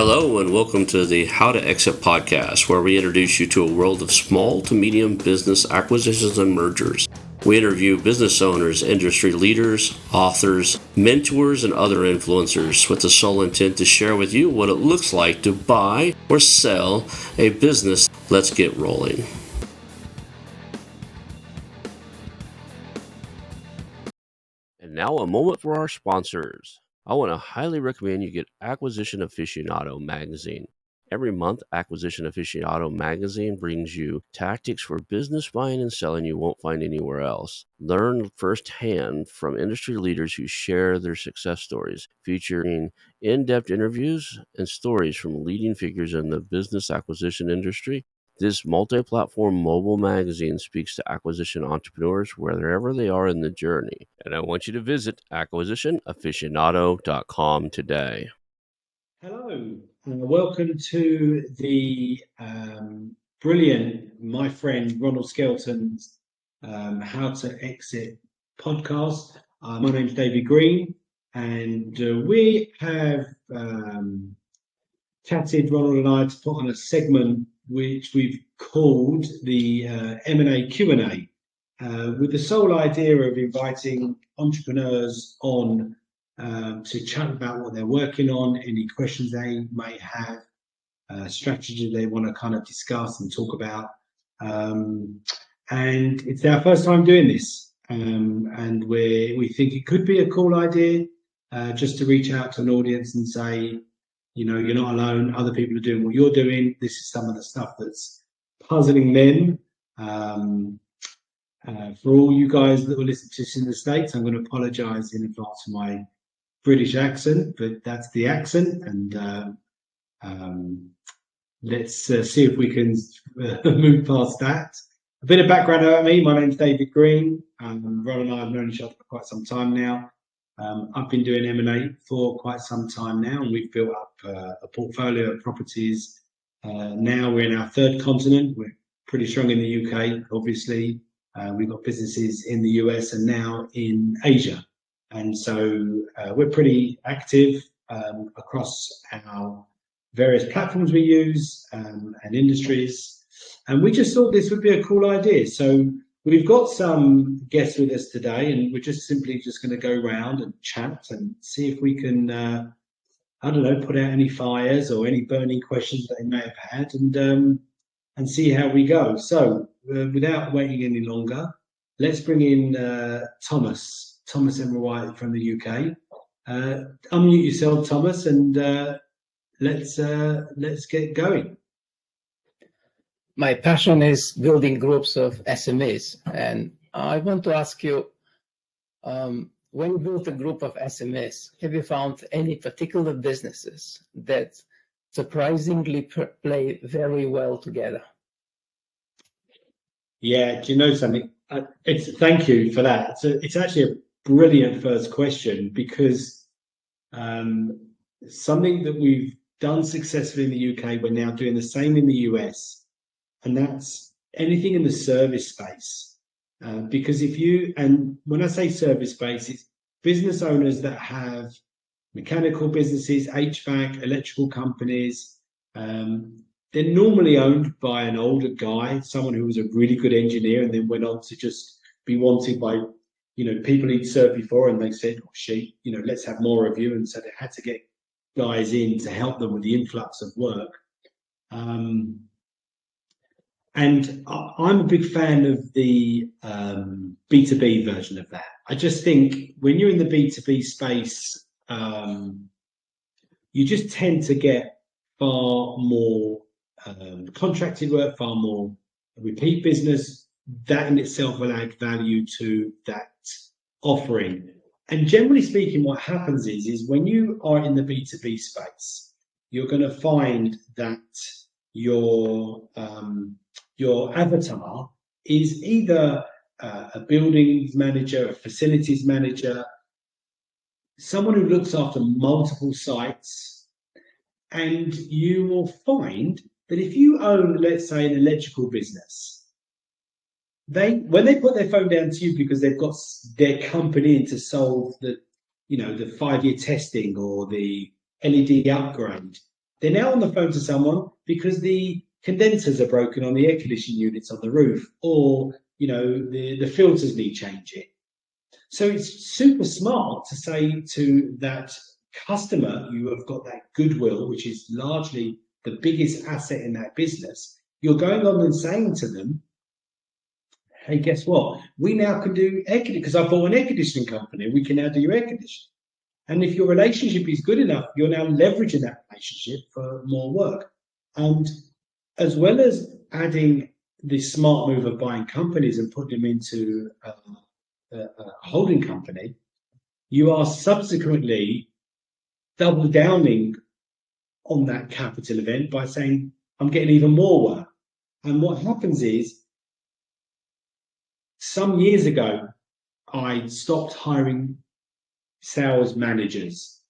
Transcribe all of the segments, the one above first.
Hello and welcome to the How to Exit podcast, where we introduce you to a world of small to medium business acquisitions and mergers. We interview business owners, industry leaders, authors, mentors, and other influencers with the sole intent to share with you what it looks like to buy or sell a business. Let's get rolling. And now a moment for our sponsors. I want to highly recommend you get Acquisition Aficionado magazine. Every month, Acquisition Aficionado magazine brings you tactics for business buying and selling you won't find anywhere else. Learn firsthand from industry leaders who share their success stories, featuring in-depth interviews and stories from leading figures in the business acquisition industry. This multi-platform mobile magazine speaks to acquisition entrepreneurs wherever they are in the journey. And I want you to visit acquisitionaficionado.com today. Hello, welcome to the brilliant, my friend Ronald Skelton's How to Exit podcast. My name's David Green, and we have chatted, Ronald and I, to put on a segment which we've called the M&A Q&A, with the sole idea of inviting entrepreneurs on to chat about what they're working on, any questions they may have, strategy they want to kind of discuss and talk about. And it's our first time doing this, and we think it could be a cool idea, just to reach out to an audience and say, you know, you're not alone. Other people are doing what you're doing. This is some of the stuff that's puzzling them. For all you guys that will listen to this in the States, I'm going to apologize in advance for my British accent, but that's the accent. And let's see if we can move past that. A bit of background about me. My name's David Green. Ron and I have known each other for quite some time now. I've been doing M&A for quite some time now, and we've built up a portfolio of properties. Now we're in our third continent. We're pretty strong in the UK, obviously. We've got businesses in the US and now in Asia. And so we're pretty active across our various platforms we use and industries. And we just thought this would be a cool idea. So we've got some guests with us today, and we're just simply going to go around and chat and see if we can, I don't know, put out any fires or any burning questions that they may have had, and see how we go. So without waiting any longer, let's bring in Thomas Emmett from the UK. Unmute yourself, Thomas, and let's get going. My passion is building groups of SMEs, and I want to ask you, when you build a group of SMEs, have you found any particular businesses that surprisingly play very well together? Yeah, do you know something? Thank you for that. It's actually a brilliant first question, because something that we've done successfully in the UK, we're now doing the same in the US. And that's anything in the service space. Because when I say service space, it's business owners that have mechanical businesses, HVAC, electrical companies. They're normally owned by an older guy, someone who was a really good engineer and then went on to just be wanted by, people he'd served before, and they said, oh, she, let's have more of you. And so they had to get guys in to help them with the influx of work. And I'm a big fan of the B2B version of that. I just think when you're in the B2B space, you just tend to get far more contracted work, far more repeat business. That in itself will add value to that offering. And generally speaking, what happens is when you are in the B2B space, you're going to find that your avatar is either a buildings manager, a facilities manager, someone who looks after multiple sites. And you will find that if you own, let's say, an electrical business, when they put their phone down to you because they've got their company in to solve the 5-year testing or the LED upgrade, They're now on the phone to someone because the condensers are broken on the air conditioning units on the roof, or the filters need changing. So it's super smart to say to that customer, you have got that goodwill, which is largely the biggest asset in that business. You're going on and saying to them, hey, guess what? We now can do air conditioning because I bought an air conditioning company. We can now do your air conditioning. And if your relationship is good enough, you're now leveraging that relationship for more work. And as well as adding the smart move of buying companies and putting them into a holding company, you are subsequently double downing on that capital event by saying, I'm getting even more work. And what happens is, some years ago, I stopped hiring sales managers.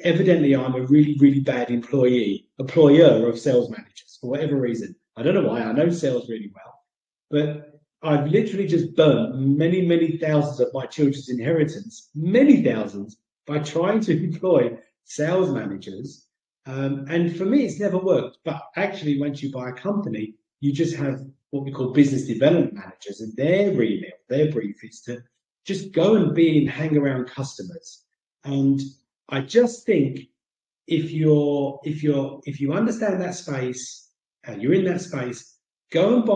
Evidently, I'm a really, really bad employer of sales managers for whatever reason. I don't know why. I know sales really well, but I've literally just burnt many, many thousands of my children's inheritance, many thousands, by trying to employ sales managers. And for me, it's never worked. But actually, once you buy a company, you just have what we call business development managers, and their remit, their brief is to just go and be and hang around customers. And I just think if you understand that space and you're in that space, go and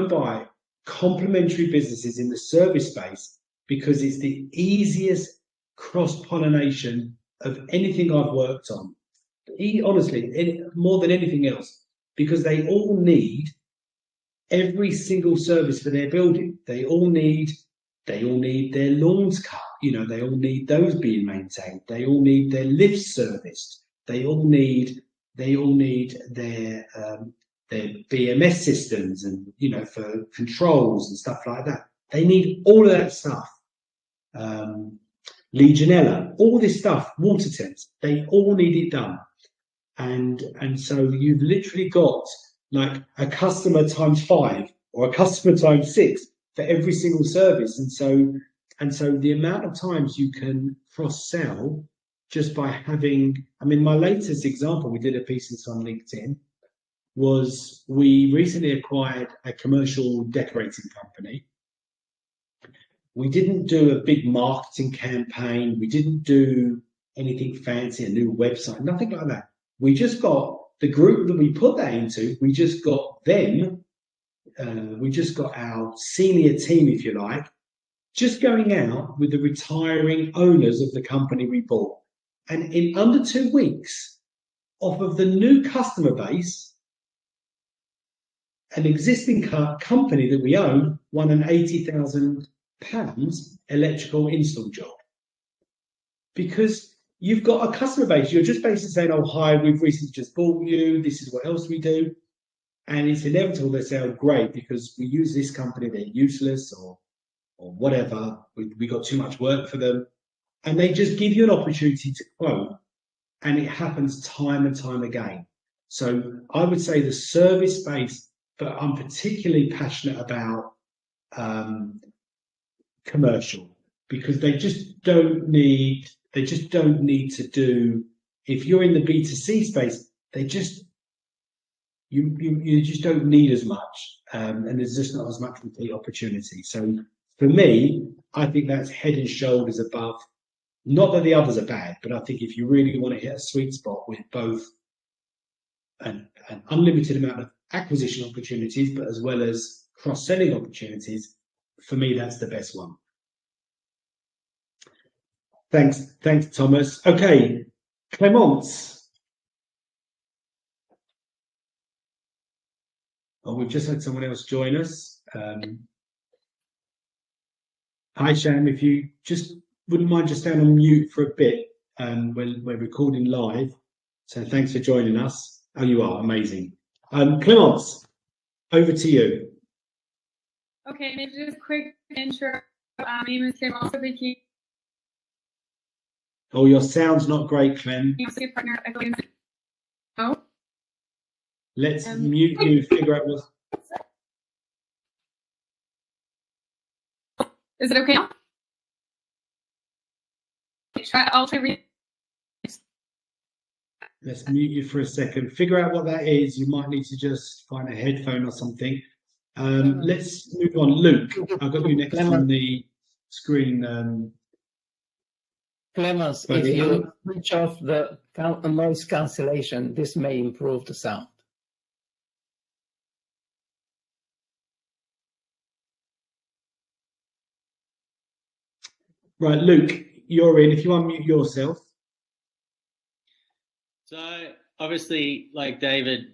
buy complementary businesses in the service space, because it's the easiest cross-pollination of anything I've worked on. Honestly, more than anything else, because they all need every single service for their building. They all need their lawns cut. They all need those being maintained. They all need their lifts serviced. They all need their BMS systems and for controls and stuff like that. They need all of that stuff. Legionella, all this stuff, water temps, they all need it done. And so you've literally got like a customer times 5 or a customer times 6 for every single service. And so the amount of times you can cross-sell just by having, my latest example, we did a piece on LinkedIn, was we recently acquired a commercial decorating company. We didn't do a big marketing campaign. We didn't do anything fancy, a new website, nothing like that. We just got the group that we put that into, we just got them, we just got our senior team, if you like, just going out with the retiring owners of the company we bought. And in under 2 weeks, off of the new customer base, an existing company that we own won an £80,000 electrical install job. Because you've got a customer base, you're just basically saying, oh, hi, we've recently just bought you, this is what else we do. And it's inevitable they say, oh, great, because we use this company, they're useless or whatever, we got too much work for them. And they just give you an opportunity to quote. And it happens time and time again. So I would say the service space, but I'm particularly passionate about commercial, because they just don't need to do, if you're in the B2C space, you just don't need as much, and there's just not as much repeat opportunity. So for me, I think that's head and shoulders above. Not that the others are bad, but I think if you really want to hit a sweet spot with both an unlimited amount of acquisition opportunities, but as well as cross-selling opportunities, for me, that's the best one. Thanks, Thomas. Okay, Clémence. Oh, we've just had someone else join us. Hi, Sham. If you just wouldn't mind just staying on mute for a bit, we're recording live. So thanks for joining us. Oh, you are amazing. Clémence, over to you. Okay, maybe just a quick intro. My name is 𝐦𝐨𝐬𝐞. Oh, your sound's not great, Clem. Partner. Oh. Let's mute you. Figure out what. Is it okay now? I'll try. Let's mute you for a second. Figure out what that is. You might need to just find a headphone or something. Let's move on. Luke, I've got you next on the screen. Clemens, if you switch off the noise cancellation, this may improve the sound. Right, Luke, you're in. If you unmute yourself. So obviously, like David,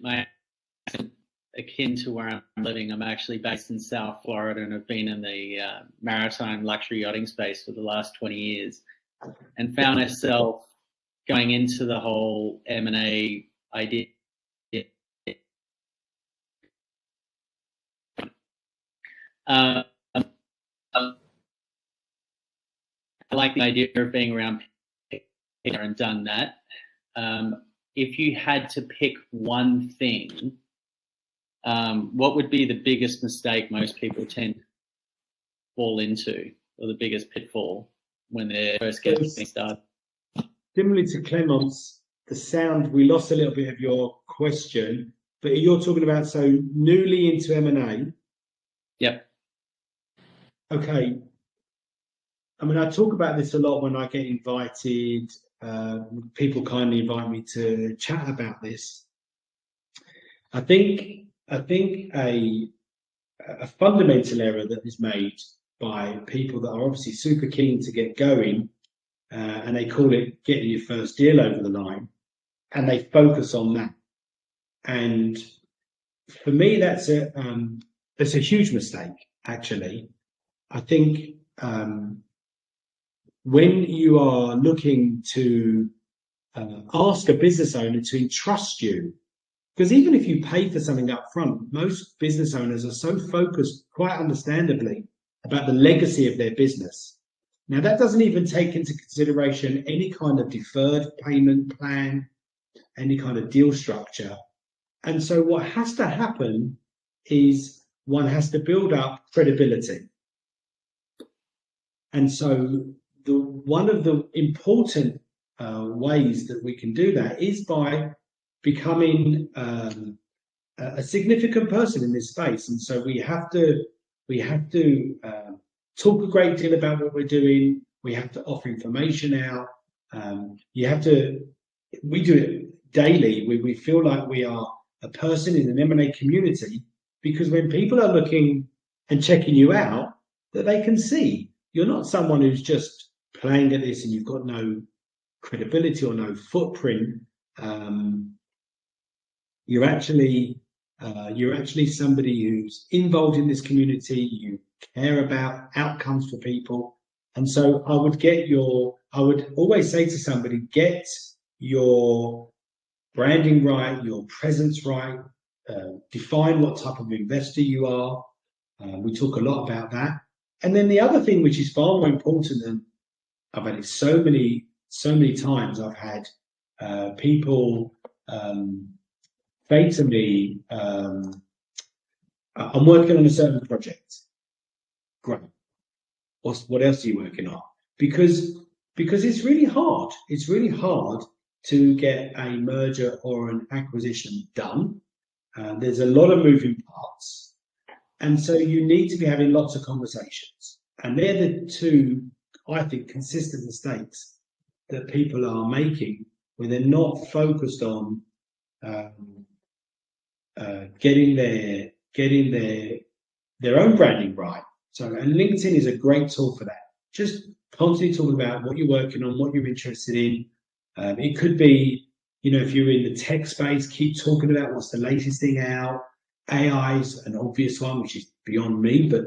akin to where I'm living, I'm actually based in South Florida and have been in the maritime luxury yachting space for the last 20 years, and found myself going into the whole M&A idea. I like the idea of being around people and done that. If you had to pick one thing, what would be the biggest mistake most people tend to fall into, or the biggest pitfall when they're first getting started? Similarly to Clemens, the sound, we lost a little bit of your question, but you're talking about, so newly into M&A. Yep. Okay. I mean, I talk about this a lot when I get invited. People kindly invite me to chat about this. I think a fundamental error that is made by people that are obviously super keen to get going, and they call it getting your first deal over the line, and they focus on that. And for me, that's a huge mistake. Actually, I think when you are looking to ask a business owner to entrust you, because even if you pay for something up front, most business owners are so focused, quite understandably, about the legacy of their business. Now, that doesn't even take into consideration any kind of deferred payment plan, any kind of deal structure. And so what has to happen is one has to build up credibility. And so one of the important ways that we can do that is by becoming a significant person in this space. And so we have to talk a great deal about what we're doing. We have to offer information out. We do it daily. We feel like we are a person in an M&A community, because when people are looking and checking you out, that they can see you're not someone who's just playing at this and you've got no credibility or no footprint. You're actually somebody who's involved in this community. You care about outcomes for people. And so I would always say to somebody, get your branding right, your presence right, define what type of investor you are. We talk a lot about that. And then the other thing, which is far more important, than I've had it so many times, I've had people say to me, I'm working on a certain project. Great. What else are you working on? Because it's really hard. It's really hard to get a merger or an acquisition done. There's a lot of moving parts. And so you need to be having lots of conversations. And they're the two, I think, consistent mistakes that people are making, where they're not focused on getting their own branding right. So, and LinkedIn is a great tool for that. Just constantly talking about what you're working on, what you're interested in. It could be, if you're in the tech space, keep talking about what's the latest thing out. AI is an obvious one, which is beyond me, but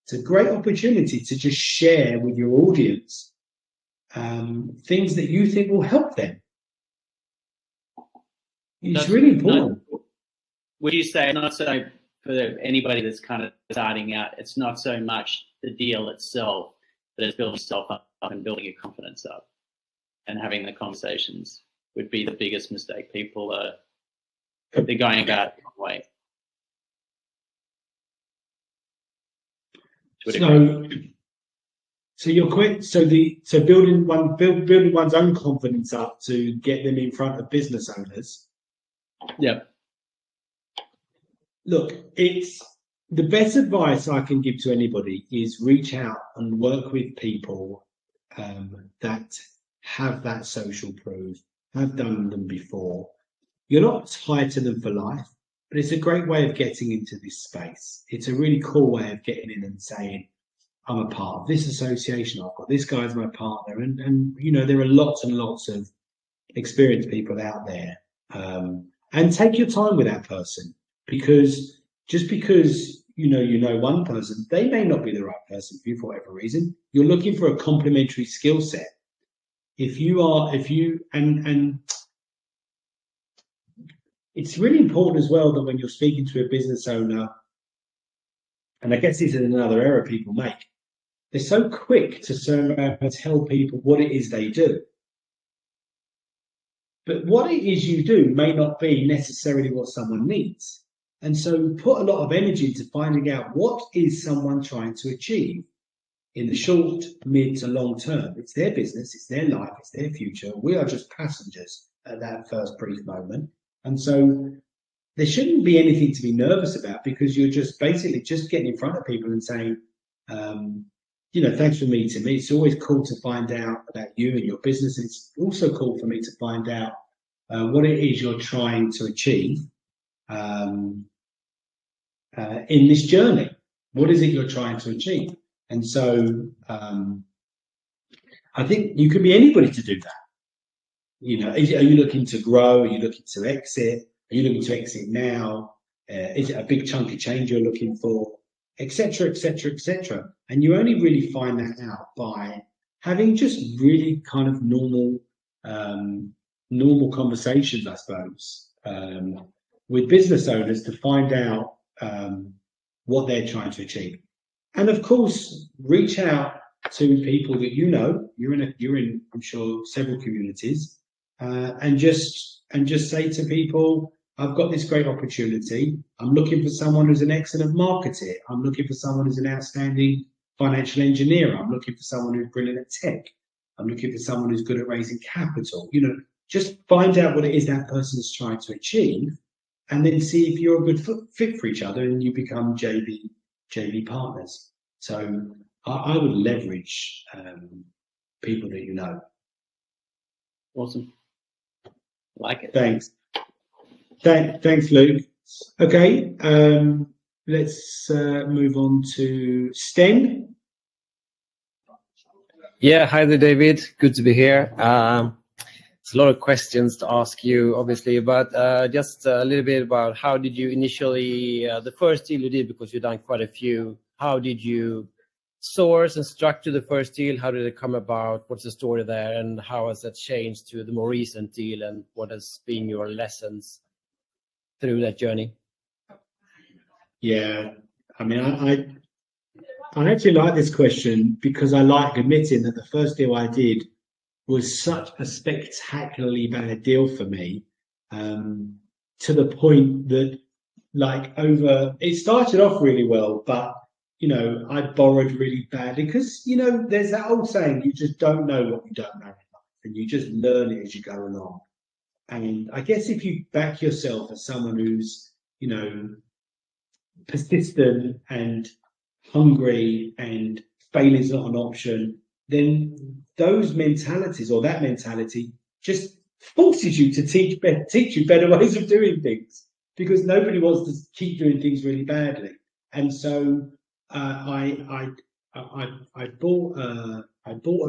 it's a great opportunity to just share with your audience things that you think will help them. It's really important. Would you say, not so for anybody that's kind of starting out, it's not so much the deal itself, but it's building yourself up and building your confidence up and having the conversations would be the biggest mistake people are, they're going about it the wrong way. So you're quite so building one's own confidence up to get them in front of business owners. Yep. Look, it's the best advice I can give to anybody is reach out and work with people that have that social proof, have done them before. You're not tied to them for life, but it's a great way of getting into this space. It's a really cool way of getting in and saying, I'm a part of this association, I've got this guy as my partner, and you know, there are lots and lots of experienced people out there. And take your time with that person, because just because you know one person, they may not be the right person for you for whatever reason. You're looking for a complementary skill set. And it's really important as well that when you're speaking to a business owner, and I guess this is another error people make, they're so quick to turn around and tell people what it is they do. But what it is you do may not be necessarily what someone needs. And so put a lot of energy into finding out what is someone trying to achieve in the short, mid to long term. It's their business, it's their life, it's their future. We are just passengers at that first brief moment. And so there shouldn't be anything to be nervous about, because you're just basically just getting in front of people and saying, you know, thanks for meeting me. It's always cool to find out about you and your business. It's also cool for me to find out what it is you're trying to achieve in this journey. What is it you're trying to achieve? And so I think you can be anybody to do that. You know, are you looking to grow? Are you looking to exit? Are you looking to exit now? Is it a big chunk of change you're looking for? Etc., etc., etc. And you only really find that out by having just really kind of normal conversations, I suppose, with business owners to find out what they're trying to achieve. And of course, reach out to people that you know. You're in I'm sure several communities, and just say to people, I've got this great opportunity. I'm looking for someone who's an excellent marketer. I'm looking for someone who's an outstanding financial engineer. I'm looking for someone who's brilliant at tech. I'm looking for someone who's good at raising capital. You know, just find out what it is that person is trying to achieve, and then see if you're a good fit for each other, and you become JV partners. So I would leverage people that you know. Awesome. Like it. Thanks. Thanks, Luke. Okay, let's move on to Sten. Yeah, hi there, David. Good to be here. It's a lot of questions to ask you, obviously, but just a little bit about how did you initially, the first deal you did, because you've done quite a few, how did you source and structure the first deal? How did it come about? What's the story there? And how has that changed to the more recent deal? And what has been your lessons through that journey? Yeah, I mean, I actually like this question, because I like admitting that the first deal I did was such a spectacularly bad deal for me, to the point that, like, it started off really well, but you know, I borrowed really badly, because you know, there's that old saying, you just don't know what you don't know in life, and you just learn it as you go along. And I guess if you back yourself as someone who's, you know, persistent and hungry, and failing's not an option, then those mentalities, or that mentality, just forces you to teach you better ways of doing things, because nobody wants to keep doing things really badly. And so I bought a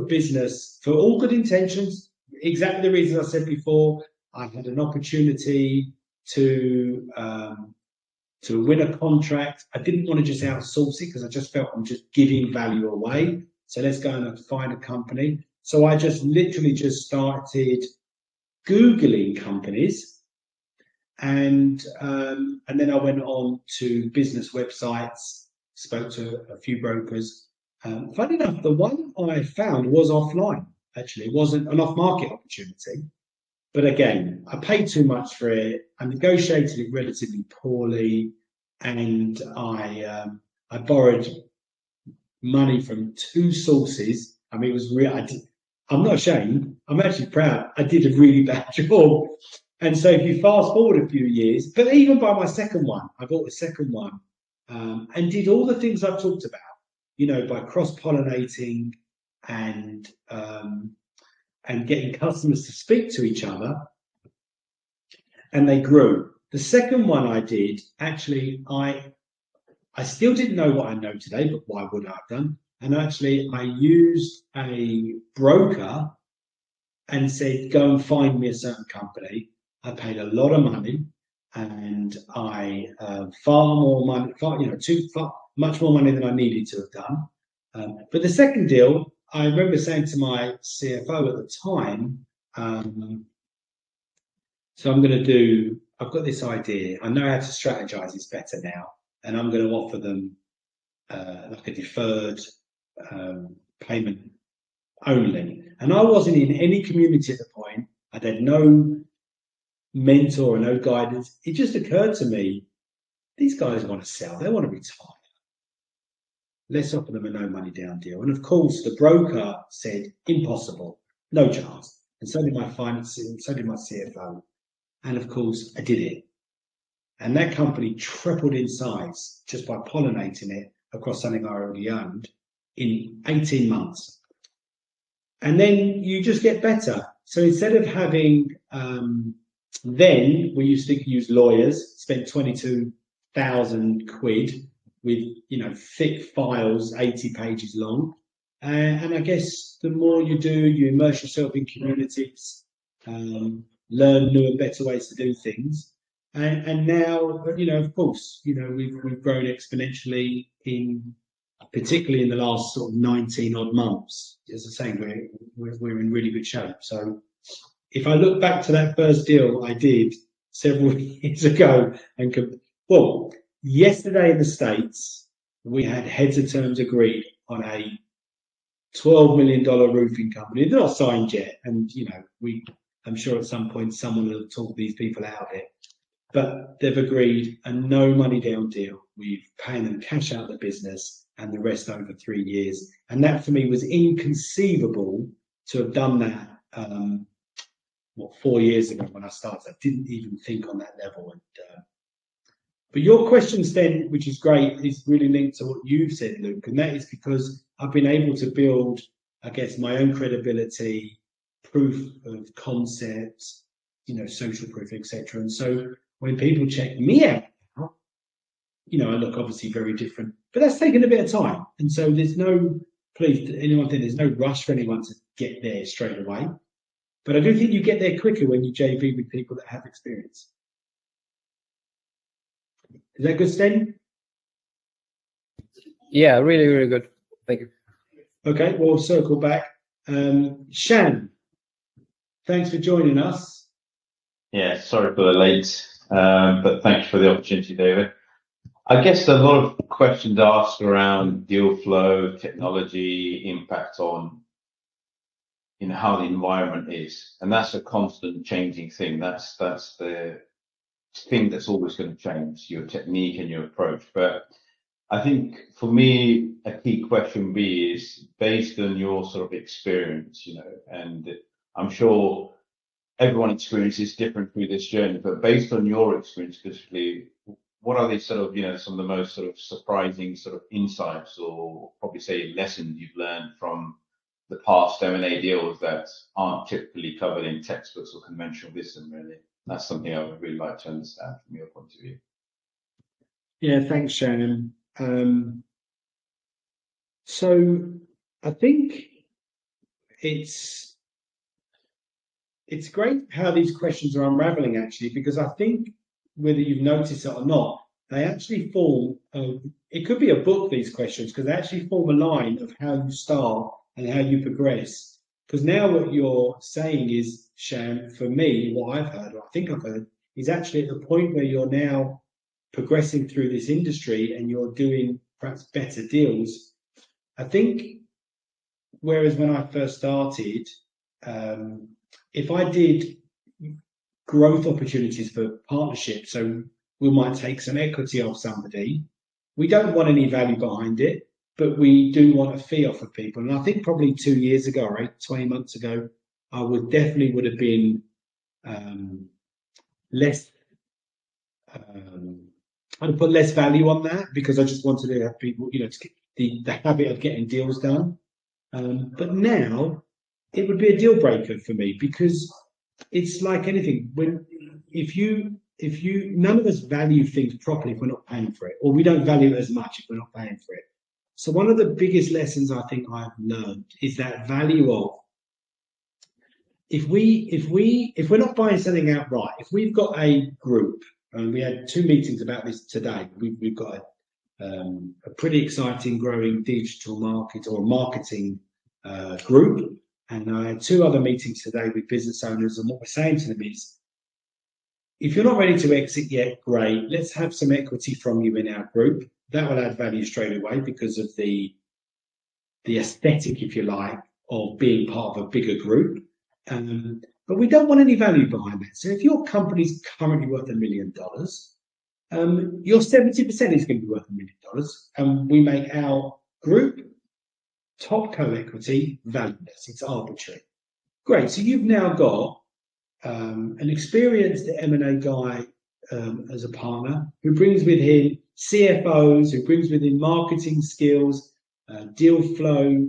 business for all good intentions, exactly the reasons I said before. I had an opportunity to win a contract. I didn't want to just outsource it, because I just felt I'm just giving value away. So let's go and find a company. So I just literally just started Googling companies, and then I went on to business websites, spoke to a few brokers. Funny enough, the one I found was offline. Actually, it wasn't an off-market opportunity. But again, I paid too much for it. I negotiated it relatively poorly, and I borrowed money from two sources. I mean, it was real. I'm not ashamed. I'm actually proud. I did a really bad job. And so if you fast forward a few years, but even by my second one, I bought the second one and did all the things I've talked about, you know, by cross-pollinating and getting customers to speak to each other, and they grew. The second one I did, actually, I still didn't know what I know today, but why would I have done? And actually, I used a broker and said, go and find me a certain company. I paid a lot of money, and I far more money, much more money than I needed to have done. But the second deal, I remember saying to my CFO at the time, so I've got this idea. I know how to strategize this better now, and I'm going to offer them like a deferred payment only. And I wasn't in any community at the point. I had no mentor or no guidance. It just occurred to me, these guys want to sell, they want to retire. Let's offer them a no money down deal. And of course, the broker said, impossible, no chance. And so did my finance, and so did my CFO. And of course, I did it. And that company tripled in size just by pollinating it across something I already owned in 18 months. And then you just get better. So instead of having, then we used to use lawyers, spent 22,000 quid with, you know, thick files, 80 pages long. And I guess the more you do, you immerse yourself in communities, learn new and better ways to do things. And now, you know, of course, you know, we've grown exponentially particularly in the last sort of 19 odd months. As I say, we're in really good shape. So if I look back to that first deal I did several years ago, well, yesterday in the States, we had heads of terms agreed on a $12 million roofing company. They're not signed yet, and you know, I'm sure at some point someone will talk these people out of it. But they've agreed a no money down deal. We've paying them cash out of the business and the rest over 3 years. And that for me was inconceivable to have done that 4 years ago when I started. I didn't even think on that level. But your questions then, which is great, is really linked to what you've said, Luke, and that is because I've been able to build, I guess, my own credibility, proof of concept, you know, social proof, etc. And so when people check me out, you know, I look obviously very different, but that's taken a bit of time. And so there's no, please, anyone think there's no rush for anyone to get there straight away. But I do think you get there quicker when you JV with people that have experience. Is that good, Sten? Yeah, really, really good. Thank you. Okay, we'll circle back. Shan, thanks for joining us. Yeah, sorry for the late, but thank you for the opportunity, David. I guess a lot of questions asked around deal flow, technology, impact on, you know, how the environment is, and that's a constant changing thing. That's the thing that's always going to change, your technique and your approach. But I think for me, a key question would be is based on your sort of experience, you know, and I'm sure everyone experiences different through this journey, but based on your experience specifically, what are the sort of, you know, some of the most sort of surprising sort of insights or probably say lessons you've learned from the past M&A deals that aren't typically covered in textbooks or conventional wisdom, really? That's something I would really like to understand from your point of view. Yeah, thanks, Shannon. So I think it's great how these questions are unraveling, actually, because I think whether you've noticed it or not, they actually form, it could be a book, these questions, because they actually form a line of how you start and how you progress. Because now what you're saying is, Shan, for me, what I've heard, or I think I've heard, is actually at the point where you're now progressing through this industry and you're doing perhaps better deals. I think, whereas when I first started, if I did growth opportunities for partnerships, so we might take some equity off somebody, we don't want any value behind it, but we do want a fee off of people. And I think probably 2 years ago, or 20 months ago, I would have been less. I'd put less value on that because I just wanted to have people, to get the habit of getting deals done. But now it would be a deal breaker for me because it's like anything. If you none of us value things properly if we're not paying for it, or we don't value it as much if we're not paying for it. So one of the biggest lessons I think I've learned is that value of if we're not buying something outright, if we've got a group, and we had 2 meetings about this today, we've got a pretty exciting growing digital marketing group, and I had 2 other meetings today with business owners, and what we're saying to them is, if you're not ready to exit yet, great, let's have some equity from you in our group. That will add value straight away because of the aesthetic, if you like, of being part of a bigger group. But we don't want any value behind that. So if your company's currently worth $1 million, your 70% is going to be worth $1 million, and we make our group top co-equity valueless. It's arbitrary. Great. So you've now got an experienced M&A guy as a partner who brings with him CFOs, who brings with him marketing skills, deal flow.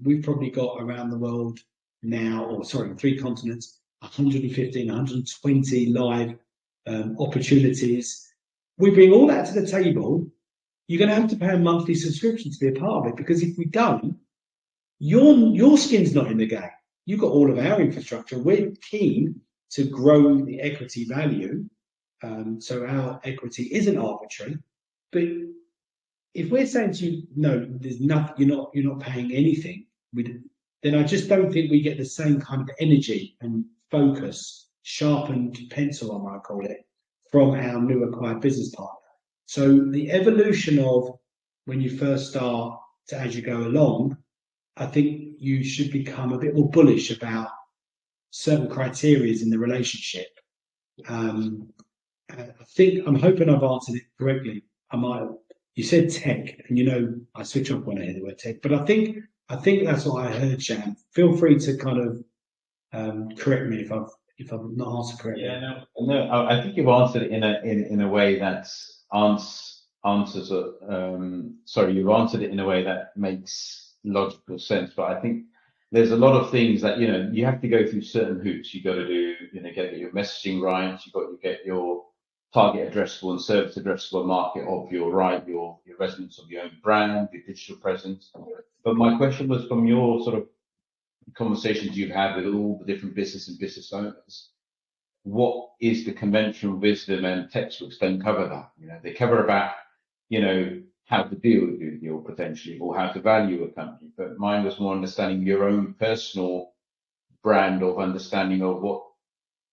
We've probably got around the world now, or sorry, 3 continents, 115, 120 live opportunities. We bring all that to the table. You're going to have to pay a monthly subscription to be a part of it, because if we don't, your skin's not in the game. You've got all of our infrastructure. We're keen to grow the equity value, so our equity isn't arbitrary. But if we're saying to you, no, there's nothing, you're not paying anything, then I just don't think we get the same kind of energy and focus, sharpened pencil, I might call it, from our new acquired business partner. So the evolution of when you first start to as you go along, I think you should become a bit more bullish about certain criteria in the relationship. I'm hoping I've answered it correctly. You said tech, and I switch off when I hear the word tech, but I think that's what I heard, Shan. Feel free to kind of correct me if I've not answered correctly. Yeah, no, I think you've answered it in a way that's you've answered it in a way that makes logical sense. But I think there's a lot of things that you have to go through certain hoops. You got to do get your messaging right. You got to get your target addressable and service addressable market of your resonance of your own brand, your digital presence. But my question was, from your sort of conversations you've had with all the different business and business owners, what is the conventional wisdom? And textbooks don't cover that. They cover about how to do a deal potentially, or how to value a company. But mine was more understanding your own personal brand of understanding of what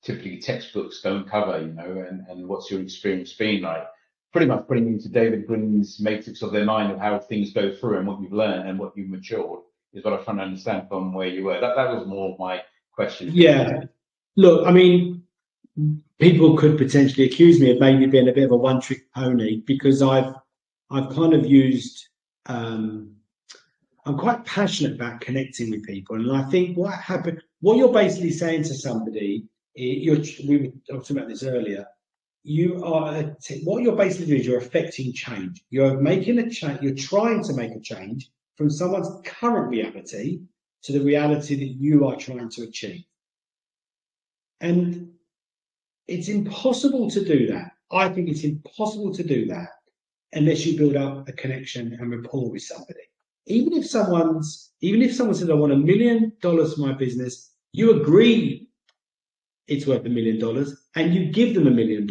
typically textbooks don't cover, and what's your experience been like? Pretty much putting into David Green's matrix of their mind of how things go through and what you've learned and what you've matured is what I'm trying to understand from where you were. That was more my question. Yeah. Look, I mean, people could potentially accuse me of maybe being a bit of a one-trick pony, because I've kind of used. I'm quite passionate about connecting with people, and I think what you're basically saying to somebody, we were talking about this earlier. What you're basically doing is you're affecting change. You're making a change. You're trying to make a change from someone's current reality to the reality that you are trying to achieve. And it's impossible to do that. I think it's impossible to do that unless you build up a connection and rapport with somebody. Even if someone says, I want $1 million for my business, you agree it's worth $1 million, and you give them $1 million.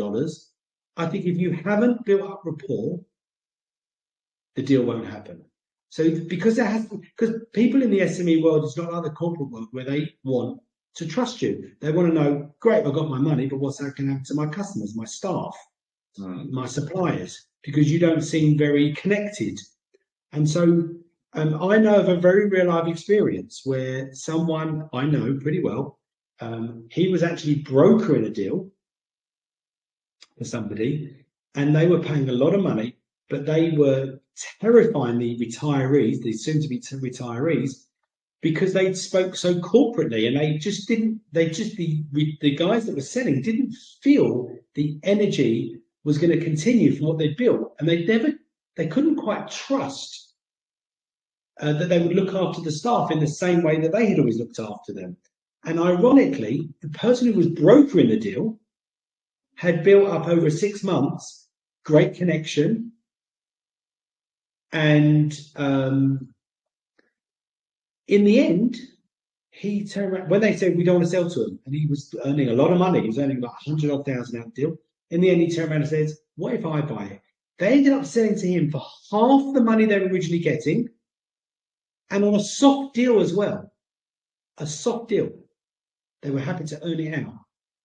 I think if you haven't built up rapport, the deal won't happen. So because people in the SME world, it's not like the corporate world where they want to trust you. They want to know, great, I've got my money, but what's that going to happen to my customers, my staff, my suppliers? Because you don't seem very connected. And so I know of a very real life experience where someone I know pretty well, he was actually brokering a deal for somebody, and they were paying a lot of money, but they were terrifying the retirees, the soon-to-be retirees, because they spoke so corporately, and the guys that were selling didn't feel the energy was going to continue from what they built, and they couldn't quite trust that they would look after the staff in the same way that they had always looked after them. And ironically, the person who was brokering the deal had built up over 6 months great connection, and in the end, he turned around when they said we don't want to sell to him, and he was earning a lot of money. He was earning about 100,000 out of the deal. In the end, he turned around and says, "What if I buy it?" They ended up selling to him for half the money they were originally getting, and on a soft deal as well. A soft deal. They were happy to earn it out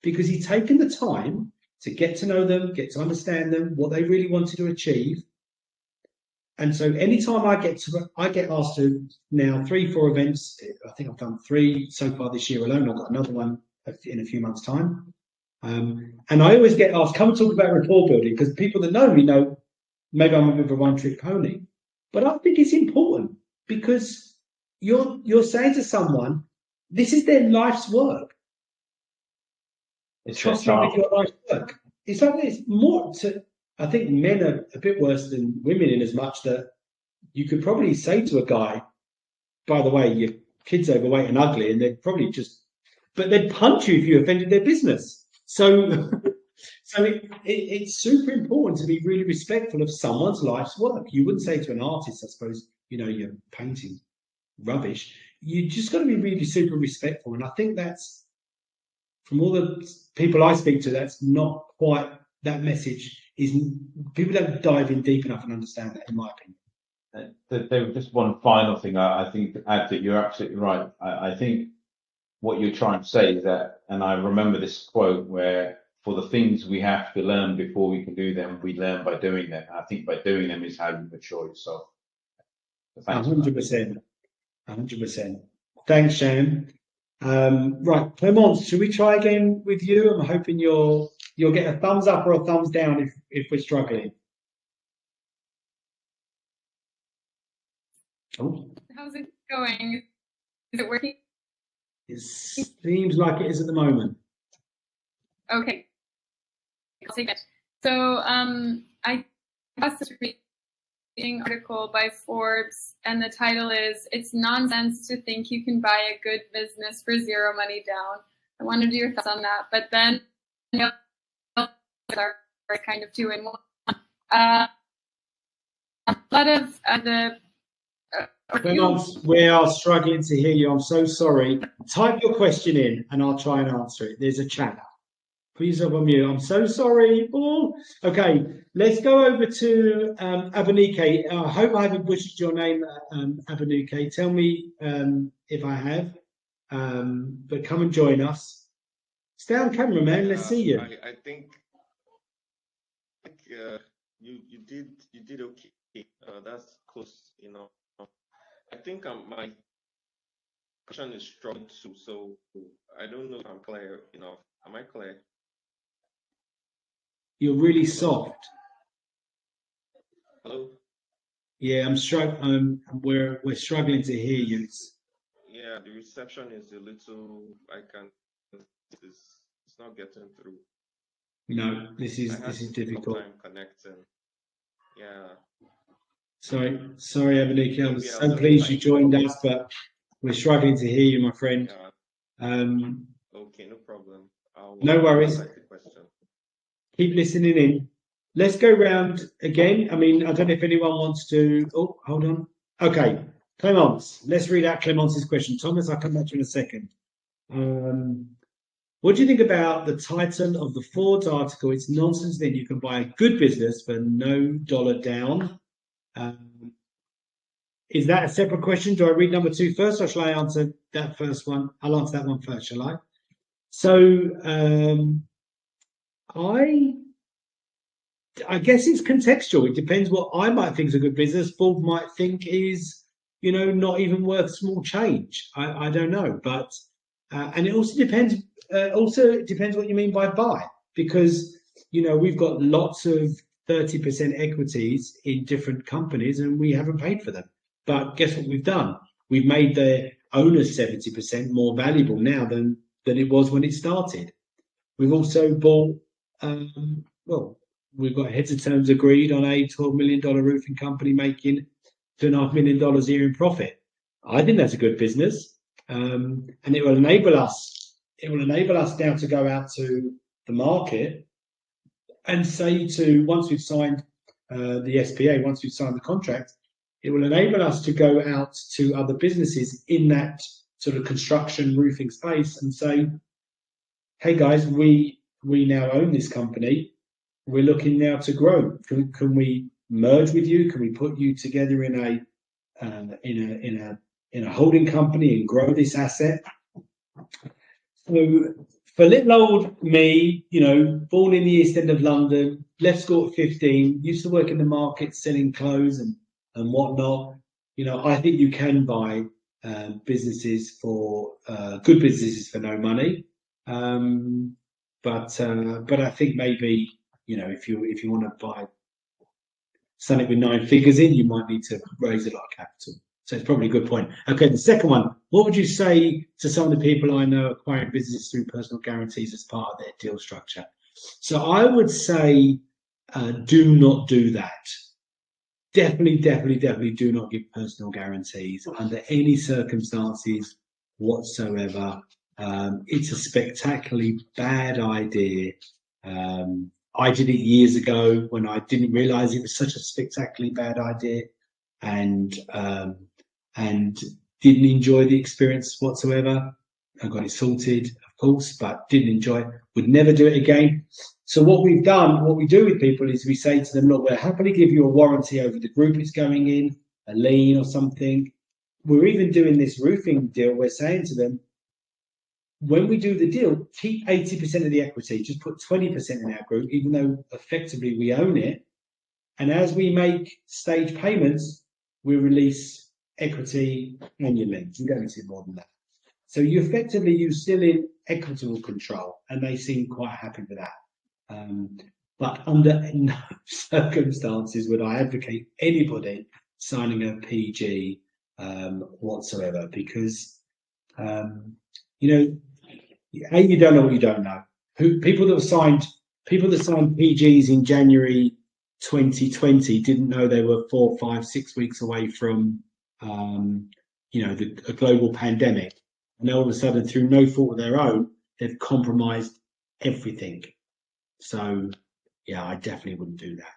because he'd taken the time to get to know them, get to understand them, what they really wanted to achieve. And so anytime I get asked to now 3-4 events. I think I've done 3 so far this year alone. I've got another one in a few months' time. And I always get asked, come and talk about rapport building, because people that know me know maybe I'm a bit of a one-trick pony. But I think it's important because you're saying to someone, this is their life's work. Trust me with your life's work. It's like it's more to. I think men are a bit worse than women in as much that you could probably say to a guy, by the way, your kid's overweight and ugly, and they'd probably but they'd punch you if you offended their business. So it's super important to be really respectful of someone's life's work. You wouldn't say to an artist, I suppose, you're painting rubbish. You just got to be really super respectful. And I think that's, from all the people I speak to, that's not quite, that message people don't dive in deep enough and understand that, in my opinion. There was just one final thing I think to add, that you're absolutely right. I think what you're trying to say is that, and I remember this quote where, for the things we have to learn before we can do them, we learn by doing them. And I think by doing them is how you mature yourself. So thanks. 100%. 100%. Thanks, Sham. Right, Clemence, should we try again with you? I'm hoping you'll get a thumbs up or a thumbs down if we're struggling. Oh. How's it going? Is it working? It seems like it is at the moment. Okay. I'll take it. So I just reading an article by Forbes, and the title is "It's Nonsense to Think You Can Buy a Good Business for Zero Money Down." I wanted your thoughts on that, but then are kind of 2 in 1. A lot of the we are struggling to hear you. I'm so sorry. Type your question in and I'll try and answer it. There's a chat. Please up on mute. I'm so sorry. Oh. Okay, let's go over to 𝐦𝐤𝐤𝐞. I hope I haven't butchered your name, 𝐦𝐤𝐤𝐞. Tell me if I have. But come and join us. Stay on camera, man. Let's see you. I think you did okay. That's close enough. I think my question is strong too, so I don't know if I'm clear enough. Am I clear? You're really soft. Hello? Yeah, I'm struggling. We're struggling to hear you. Yeah, the reception is a little. It's not getting through. No, this is difficult. Time connecting. Yeah. Sorry, 𝐦𝐤𝐤𝐞. I'm so pleased you joined us, but we're struggling to hear you, my friend. Okay, no problem. No worries. Keep listening in. Let's go round again. I mean, I don't know if anyone wants to. Oh, hold on. Okay, Clemence. Let's read out Clemence's question. Thomas, I'll come back to you in a second. What do you think about the title of the Forbes article? It's nonsense that you can buy a good business for no dollar down. Is that a separate question? Do I read number 2 first, or shall I answer that first one? I'll answer that one first, shall I? So I guess it's contextual. It depends what I might think is a good business. Forbes might think is, not even worth small change. I don't know, but and it also depends. It depends what you mean by buy, because we've got lots of 30% equities in different companies, and we haven't paid for them. But guess what we've done? We've made the owners 70% more valuable now than it was when it started. We've also bought, well, we've got heads of terms agreed on a $12 million roofing company making $2.5 million a year in profit. I think that's a good business, and it will enable us. It will enable us now to go out to the market and say to, once we've signed the SPA, once we've signed the contract, it will enable us to go out to other businesses in that sort of construction roofing space and say, hey guys, we now own this company. We're looking now to grow. Can we merge with you? Can we put you together in a holding company and grow this asset? So for little old me, you know, born in the East End of London, left school at 15, used to work in the market selling clothes and whatnot. You know, I think you can buy businesses for good businesses for no money. But I think maybe, you know, if you want to buy something with 9 figures in, you might need to raise a lot of capital. So it's probably a good point. Okay, the second one, what would you say to some of the people I know acquiring businesses through personal guarantees as part of their deal structure? So I would say do not do that. Definitely do not give personal guarantees under any circumstances whatsoever. It's a spectacularly bad idea. I did it years ago when I didn't realize it was such a spectacularly bad idea, and didn't enjoy the experience whatsoever. I got it sorted, of course, but didn't enjoy it. Would never do it again. So what we've done, what we do with people is we say to them, look, we'll happily give you a warranty over the group it's going in, a lien or something. We're even doing this roofing deal. We're saying to them, when we do the deal, keep 80% of the equity, just put 20% in our group, even though effectively we own it. And as we make stage payments, we release equity on your liens. We don't need to do more than that. So you're still in equitable control, and they seem quite happy with that. But under no circumstances would I advocate anybody signing a PG whatsoever, because you know, you don't know what you don't know. People that signed PGs in January 2020 didn't know they were 4, 5, 6 weeks away from you know, a global pandemic, and all of a sudden, through no fault of their own, they've compromised everything. So yeah, I definitely wouldn't do that.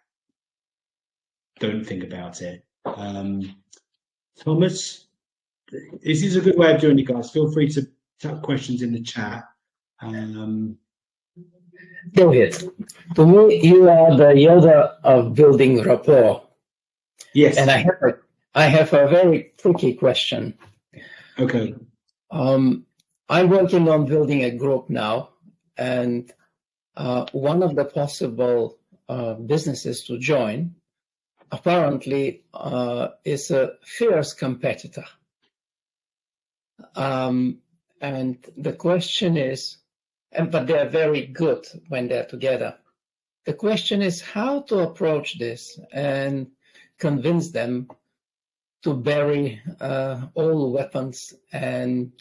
Don't think about it. Thomas, this is a good way of doing it, guys. Feel free to type questions in the chat. Go ahead. To me, you are the Yoda of building rapport. Yes. And I have a very tricky question. Okay. I'm working on building a group now, and one of the possible businesses to join apparently is a fierce competitor. And the question is, but they're very good when they're together. The question is how to approach this and convince them to bury all weapons and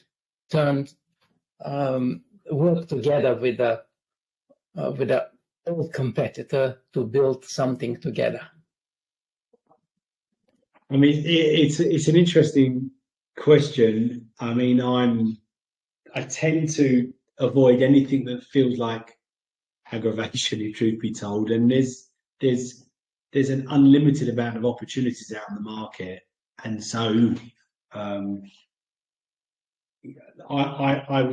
work together with a old competitor to build something together. I mean, it's an interesting question. I mean, I tend to avoid anything that feels like aggravation, if truth be told. And there's an unlimited amount of opportunities out in the market, and so I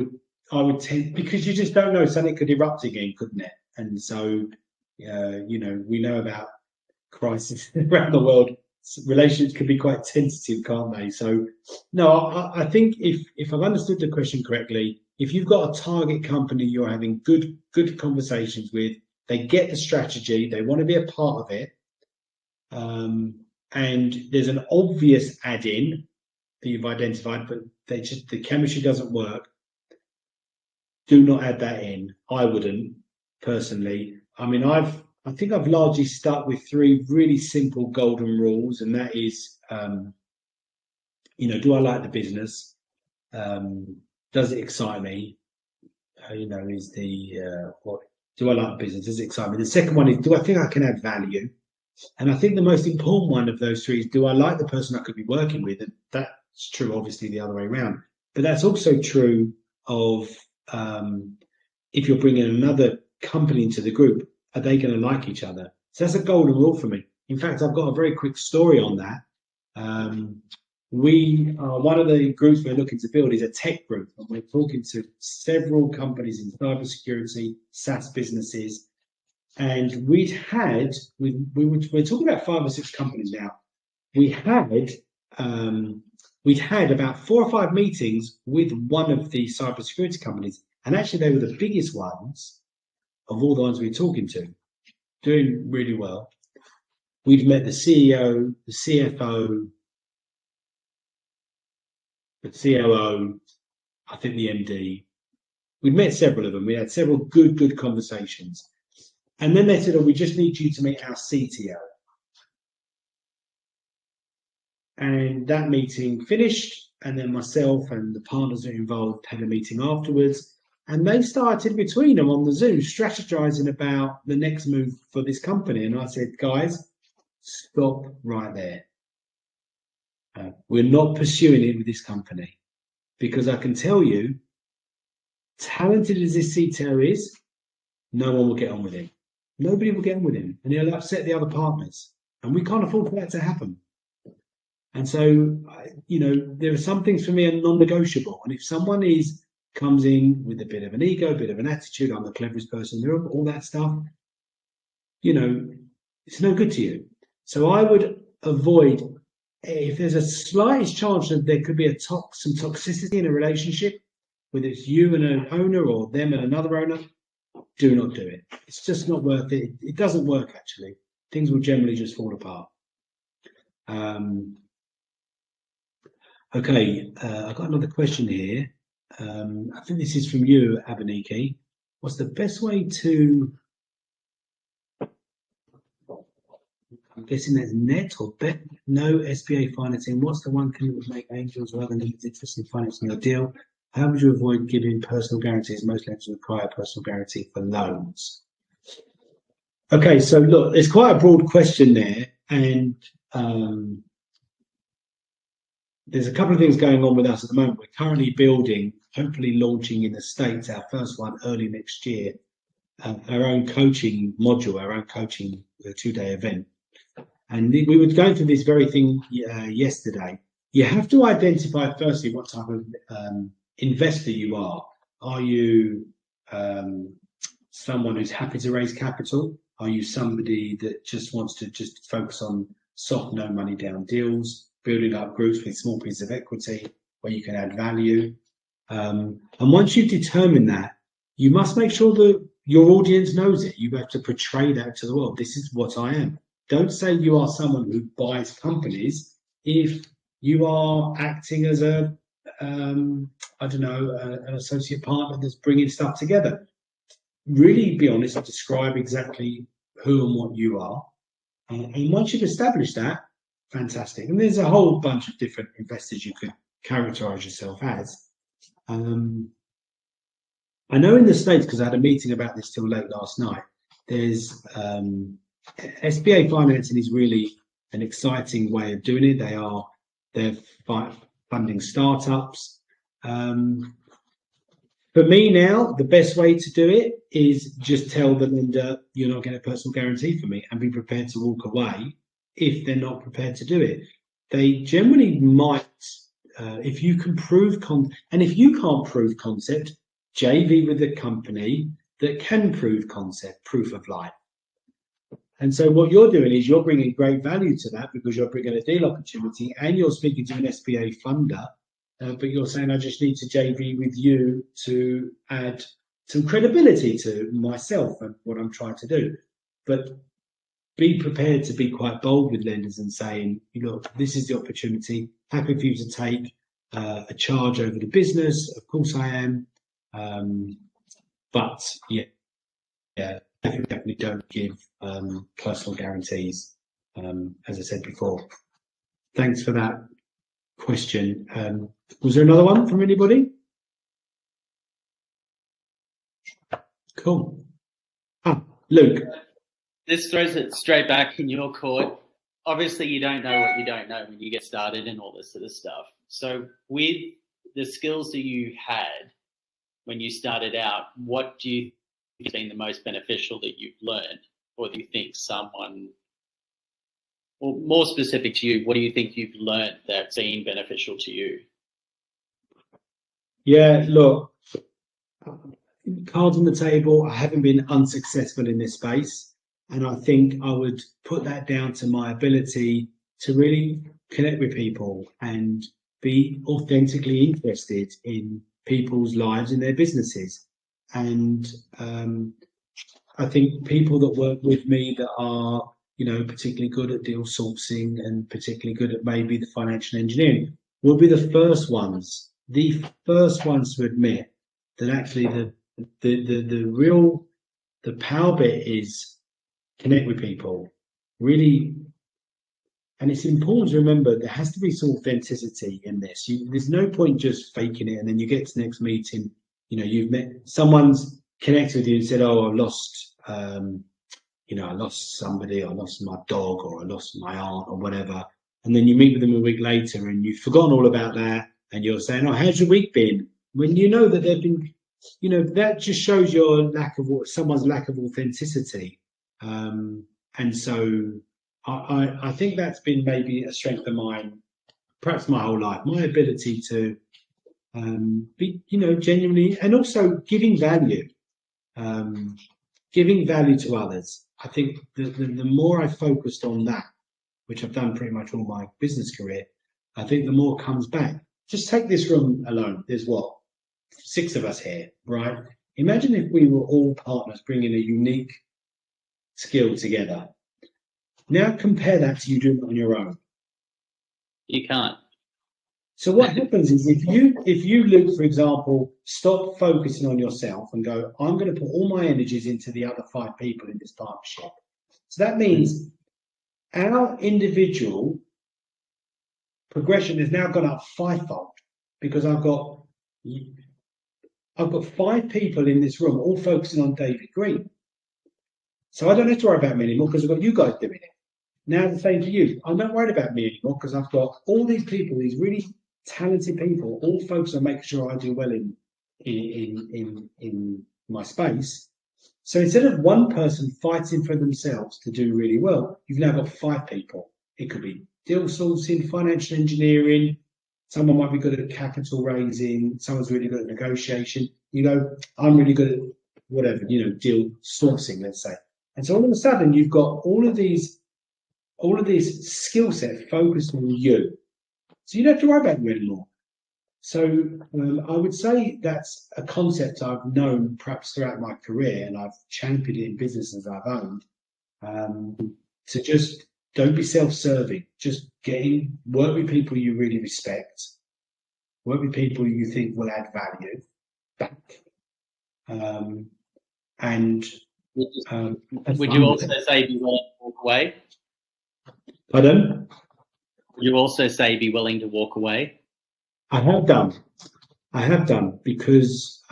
would tend, because you just don't know, something could erupt again, couldn't it? And so you know, we know about crises around the world. Relationships can be quite tentative, can't they? So no, I think if I've understood the question correctly, if you've got a target company you're having good conversations with, they get the strategy, they want to be a part of it, and there's an obvious add-in that you've identified, but the chemistry doesn't work, do not add that in. I wouldn't, personally. I mean, I've I think I've largely stuck with 3 really simple golden rules, and that is, you know, do I like the business? Does it excite me? You know, is the what do I like the business? Does it excite me? The second one is, do I think I can add value? And I think the most important one of those 3 is, do I like the person I could be working with? And that's true, obviously, the other way around. But that's also true of if you're bringing another company into the group, are they going to like each other? So that's a golden rule for me. In fact, I've got a very quick story on that. One of the groups we're looking to build is a tech group, and we're talking to several companies in cybersecurity, SaaS businesses, and we're talking about 5 or 6 companies now. We'd had about 4 or 5 meetings with one of the cybersecurity companies, and actually they were the biggest ones of all the ones we were talking to, doing really well. We'd met the CEO, the CFO, the COO, I think the MD. We'd met several of them. We had several good conversations. And then they said, oh, we just need you to meet our CTO. And that meeting finished, and then myself and the partners that are involved had a meeting afterwards. And they started between them on the Zoom strategizing about the next move for this company. And I said, guys, stop right there. We're not pursuing it with this company, because I can tell you, talented as this CTO is, no one will get on with him. Nobody will get on with him, and he'll upset the other partners. And we can't afford for that to happen. And so, you know, there are some things for me are non-negotiable. And if someone comes in with a bit of an ego, a bit of an attitude, I'm the cleverest person in the room, all that stuff, you know, it's no good to you. So I would avoid, if there's a slightest chance that there could be some toxicity in a relationship, whether it's you and an owner or them and another owner, do not do it. It's just not worth it. It doesn't work, actually. Things will generally just fall apart. Okay, I've got another question here. I think this is from you, 𝐦𝐤𝐤𝐞. What's the best way to, I'm guessing that's net or bet, no SBA financing. What's the one thing that would make angels rather than interest in financing your deal? How would you avoid giving personal guarantees? Most lenders require personal guarantee for loans. Okay, so look, it's quite a broad question there, and there's a couple of things going on with us at the moment. We're currently building, hopefully launching in the States, our first one early next year, our own coaching module, our own coaching 2-day event. And we were going through this very thing yesterday. You have to identify firstly what type of investor you are. Are you someone who's happy to raise capital? Are you somebody that just wants to just focus on soft, no money down deals, building up groups with small pieces of equity where you can add value? And once you've determined that, you must make sure that your audience knows it. You have to portray that to the world. This is what I am. Don't say you are someone who buys companies if you are acting as a, I don't know, an associate partner that's bringing stuff together. Really be honest and describe exactly who and what you are. And once you've established that, fantastic. And there's a whole bunch of different investors you could characterize yourself as. I know in the States, because I had a meeting about this till late last night, there's SBA financing is really an exciting way of doing it. They're funding startups. For me now, the best way to do it is just tell the lender, you're not getting a personal guarantee for me, and be prepared to walk away if they're not prepared to do it. They generally might, if you can prove and if you can't prove concept, JV with a company that can prove concept, proof of life. And so what you're doing is you're bringing great value to that, because you're bringing a deal opportunity and you're speaking to an SBA funder, but you're saying, I just need to JV with you to add some credibility to myself and what I'm trying to do. But be prepared to be quite bold with lenders and saying, look, this is the opportunity. Happy for you to take a charge over the business. Of course I am. But yeah, definitely don't give personal guarantees, as I said before. Thanks for that question. Was there another one from anybody? Cool. Luke. This throws it straight back in your court. Obviously, you don't know what you don't know when you get started and all this sort of stuff. So with the skills that you had when you started out, what do you think has been the most beneficial that you've learned? Or do you think someone, or more specific to you, what do you think you've learned that's been beneficial to you? Yeah, look, cards on the table. I haven't been unsuccessful in this space, and I think I would put that down to my ability to really connect with people and be authentically interested in people's lives and their businesses. And I think people that work with me that are, you know, particularly good at deal sourcing and particularly good at maybe the financial engineering will be the first ones to admit that actually the power bit is connect with people, really. And it's important to remember there has to be some authenticity in this. There's no point just faking it and then you get to the next meeting, you know, you've met, someone's connected with you and said, oh, I lost, you know, I lost somebody, I lost my dog, or I lost my aunt, or whatever. And then you meet with them a week later and you've forgotten all about that. And you're saying, oh, how's your week been? When you know that they've been, you know, that just shows your someone's lack of authenticity. And so I think that's been maybe a strength of mine, perhaps my whole life, my ability to be, you know, genuinely, and also giving value to others. I think the more I focused on that, which I've done pretty much all my business career, I think the more comes back. Just take this room alone. There's what, 6 of us here, right? Imagine if we were all partners bringing a unique skill together. Now compare that to you doing it on your own. You can't. So what happens is if you, Luke, for example, stop focusing on yourself and go, I'm going to put all my energies into the other 5 people in this partnership. So that means our individual progression has now gone up 5-fold, because I've got 5 people in this room all focusing on David Green. So I don't have to worry about me anymore because I've got you guys doing it. Now the same to you. I'm not worried about me anymore because I've got all these people, these really talented people, all focused on making sure I do well in my space. So instead of one person fighting for themselves to do really well, you've now got 5 people. It could be deal sourcing, financial engineering. Someone might be good at capital raising. Someone's really good at negotiation. You go, I'm really good at whatever, you know, deal sourcing, let's say. And so all of a sudden you've got all of these skill sets focused on you. So you don't have to worry about you anymore. So I would say that's a concept I've known perhaps throughout my career, and I've championed it in businesses I've owned. To just don't be self-serving. Just work with people you really respect. Work with people you think will add value back. Would you also say be willing to walk away? Pardon? Would you also say be willing to walk away? I have done because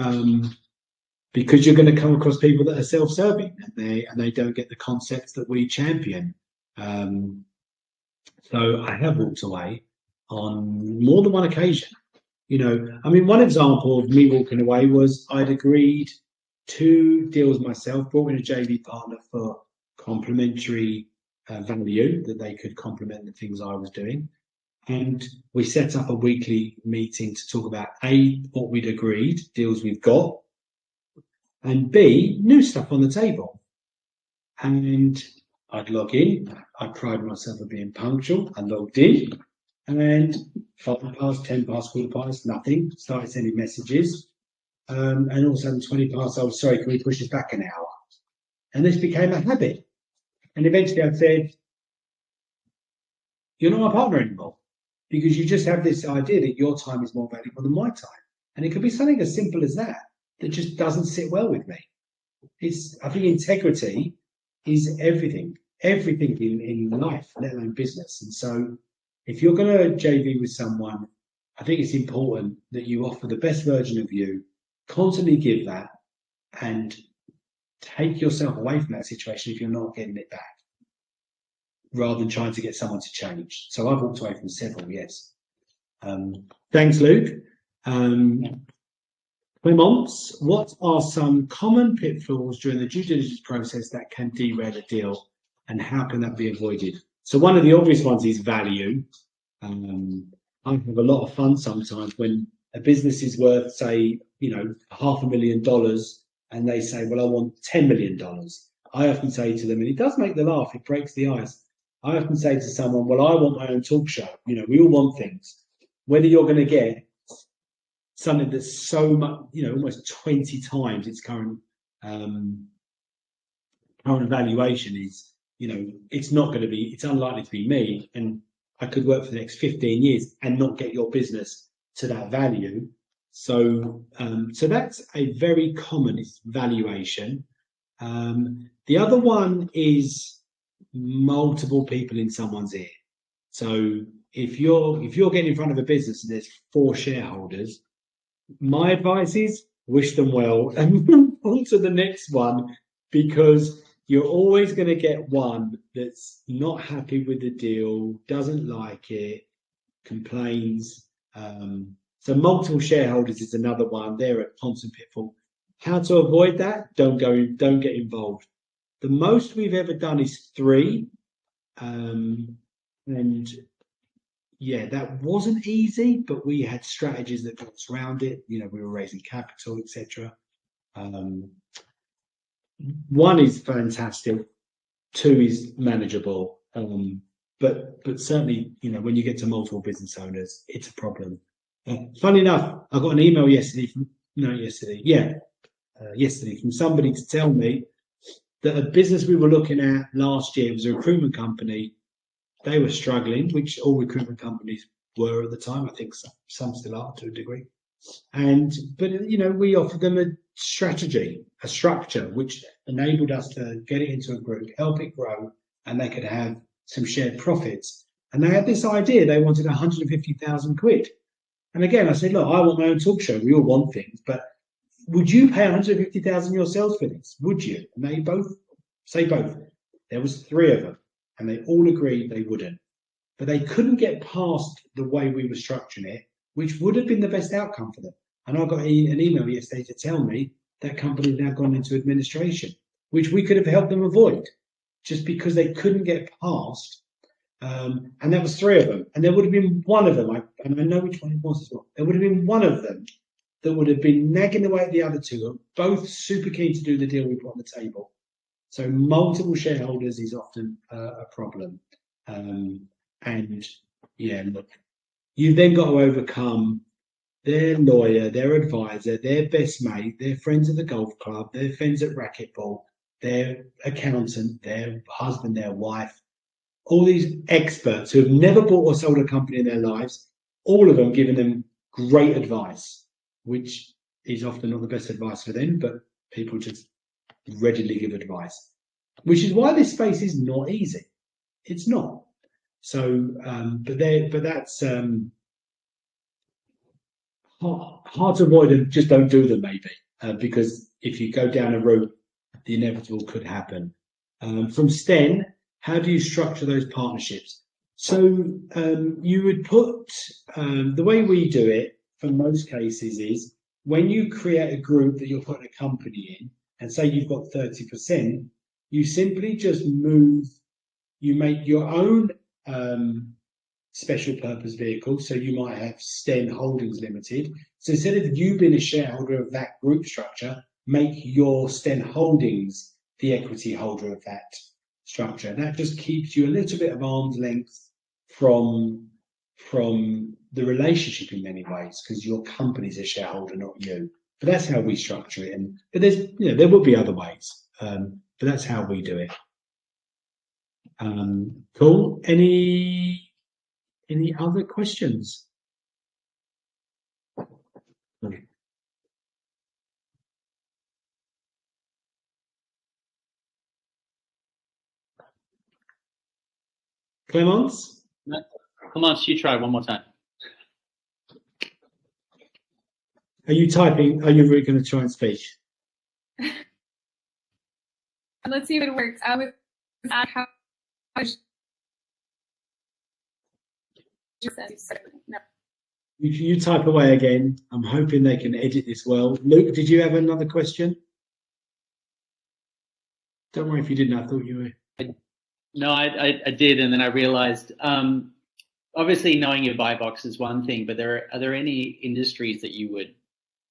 you're going to come across people that are self-serving and they don't get the concepts that we champion. So I have walked away on more than one occasion. You know, I mean, one example of me walking away was I'd agreed 2 deals myself, brought in a JV partner for complementary value, that they could complement the things I was doing. And we set up a weekly meeting to talk about A, what we'd agreed, deals we've got, and B, new stuff on the table. And I'd log in. I pride myself on being punctual. I logged in, and 5 past, 10 past, quarter past, nothing. Started sending messages. And all of a sudden, 20 past, I was sorry, can we push this back an hour? And this became a habit. And eventually I said, you're not my partner anymore, because you just have this idea that your time is more valuable than my time. And it could be something as simple as that just doesn't sit well with me. I think integrity is everything in life, let alone business. And so if you're going to JV with someone, I think it's important that you offer the best version of you, constantly give that, and take yourself away from that situation if you're not getting it back, rather than trying to get someone to change. So I've walked away from several, yes. Thanks, Luke. Clemence, what are some common pitfalls during the due diligence process that can derail a deal, and how can that be avoided? So one of the obvious ones is value. I have a lot of fun sometimes when a business is worth, say, $500,000, and they say, well, I want $10 million. I often say to them, and it does make them laugh, it breaks the ice. I often say to someone, well, I want my own talk show. We all want things. Whether you're going to get something that's so much, almost 20 times its current valuation is, it's unlikely to be me. And I could work for the next 15 years and not get your business to that value. So that's a very common, it's valuation. The other one is multiple people in someone's ear. So if you're getting in front of a business and there's 4 shareholders, my advice is wish them well and move on to the next one, because you're always going to get one that's not happy with the deal, doesn't like it, complains. So multiple shareholders is another one. They're a constant pitfall. How to avoid that? Don't get involved. The most we've ever done is 3. And yeah, that wasn't easy, but we had strategies that got us around it. We were raising capital, etc. 1 is fantastic, 2 is manageable. But certainly, when you get to multiple business owners, it's a problem. Funny enough, I got an email yesterday from somebody to tell me that a business we were looking at last year was a recruitment company. They were struggling, which all recruitment companies were at the time. I think some still are to a degree. But we offered them a structure which enabled us to get it into a group, help it grow, and they could have some shared profits. And they had this idea, they wanted 150,000 quid. And again, I said, look, I want my own talk show. We all want things, but would you pay 150,000 yourselves for this? Would you? And they both say both. There was 3 of them, and they all agreed they wouldn't. But they couldn't get past the way we were structuring it, which would have been the best outcome for them. And I got an email yesterday to tell me that company had now gone into administration, which we could have helped them avoid, just because they couldn't get past. And there was 3 of them, and there would have been one of them, and I know which one it was as well. There would have been one of them that would have been nagging away at the other 2, both super keen to do the deal we put on the table. So multiple shareholders is often a problem. And yeah, look, you've then got to overcome their lawyer, their advisor, their best mate, their friends at the golf club, their friends at racquetball, their accountant, their husband, their wife, all these experts who have never bought or sold a company in their lives, all of them giving them great advice, which is often not the best advice for them, but people just readily give advice, which is why this space is not easy. It's not. So, but that's hard to avoid, and just don't do them maybe, because if you go down a route, the inevitable could happen. From Sten, how do you structure those partnerships? So you would put, the way we do it for most cases is, when you create a group that you're putting a company in, and say you've got 30%, you simply just you make your own special purpose vehicle. So you might have Sten Holdings Limited. So instead of you being a shareholder of that group structure, make your Sten Holdings the equity holder of that structure. And that just keeps you a little bit of arm's length from the relationship in many ways, because your company's a shareholder, not you. But that's how we structure it. But there's, there will be other ways, but that's how we do it. Cool. Any other questions? Clemence? No. Clemence, you try one more time. Are you typing? Are you really going to try and speak? Let's see if it works. I was asked how no. You type away again. I'm hoping they can edit this well. Luke, did you have another question? Don't worry if you didn't. I thought you were. No, I did, and then I realized. Obviously, knowing your buy box is one thing, but are there any industries that you would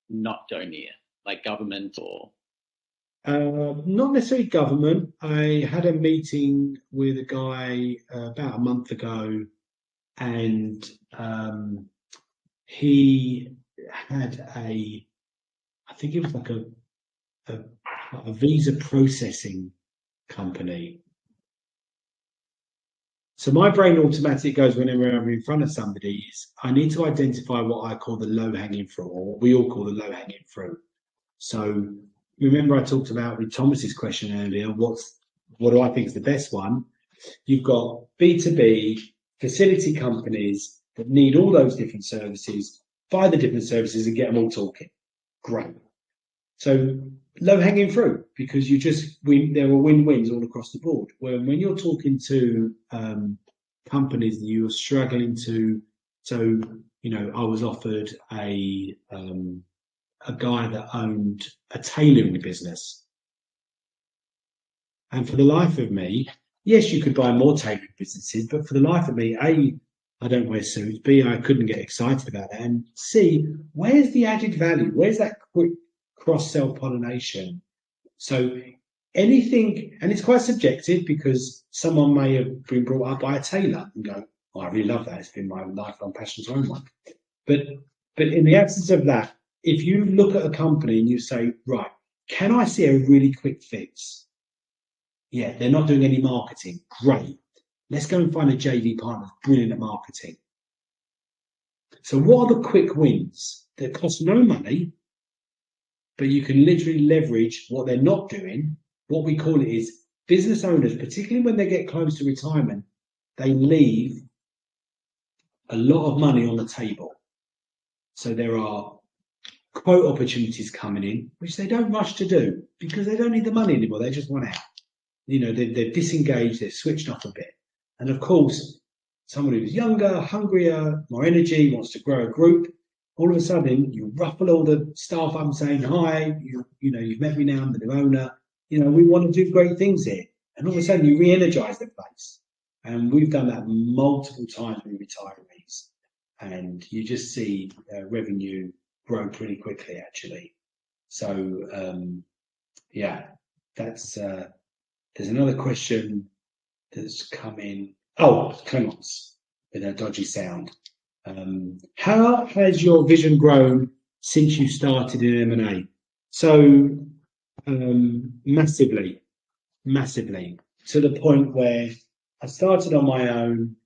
not go near, like government or? Not necessarily government. I had a meeting with a guy about a month ago, and he had I think it was like a visa processing company. So my brain automatically goes whenever I'm in front of somebody is I need to identify what I call the low-hanging fruit, or what we all call the low-hanging fruit. So remember I talked about with Thomas's question earlier, what do I think is the best one? You've got B2B facility companies that need all those different services, buy the different services and get them all talking. Great. So low-hanging fruit, because you just win. There are win-wins all across the board. When you're talking to companies that you're struggling to, so I was offered a guy that owned a tailoring business, and for the life of me, yes, you could buy more tailoring businesses, but for the life of me, A, I don't wear suits. B, I couldn't get excited about that, and C, where's the added value? Where's that quick cross-sell pollination? So anything, and it's quite subjective because someone may have been brought up by a tailor and go, oh, I really love that. It's been my lifelong passion to own one. But in the absence of that, if you look at a company and you say, right, can I see a really quick fix? Yeah, they're not doing any marketing. Great. Let's go and find a JV partner brilliant at marketing. So what are the quick wins that cost no money, but you can literally leverage what they're not doing? What we call it is business owners, particularly when they get close to retirement, they leave a lot of money on the table. So there are quote opportunities coming in, which they don't rush to do because they don't need the money anymore. They just want out. They're disengaged, they're switched off a bit. And of course, someone who's younger, hungrier, more energy, wants to grow a group, all of a sudden you ruffle all the staff up saying, hi, you've met me now, I'm the new owner. We want to do great things here. And all of a sudden you re-energize the place. And we've done that multiple times with retirees. And you just see revenue grow pretty quickly, actually. So, yeah, that's, there's another question that's come in. Oh, Clemence, with a dodgy sound. How has your vision grown since you started in M&A? So massively, to the point where I started on my own.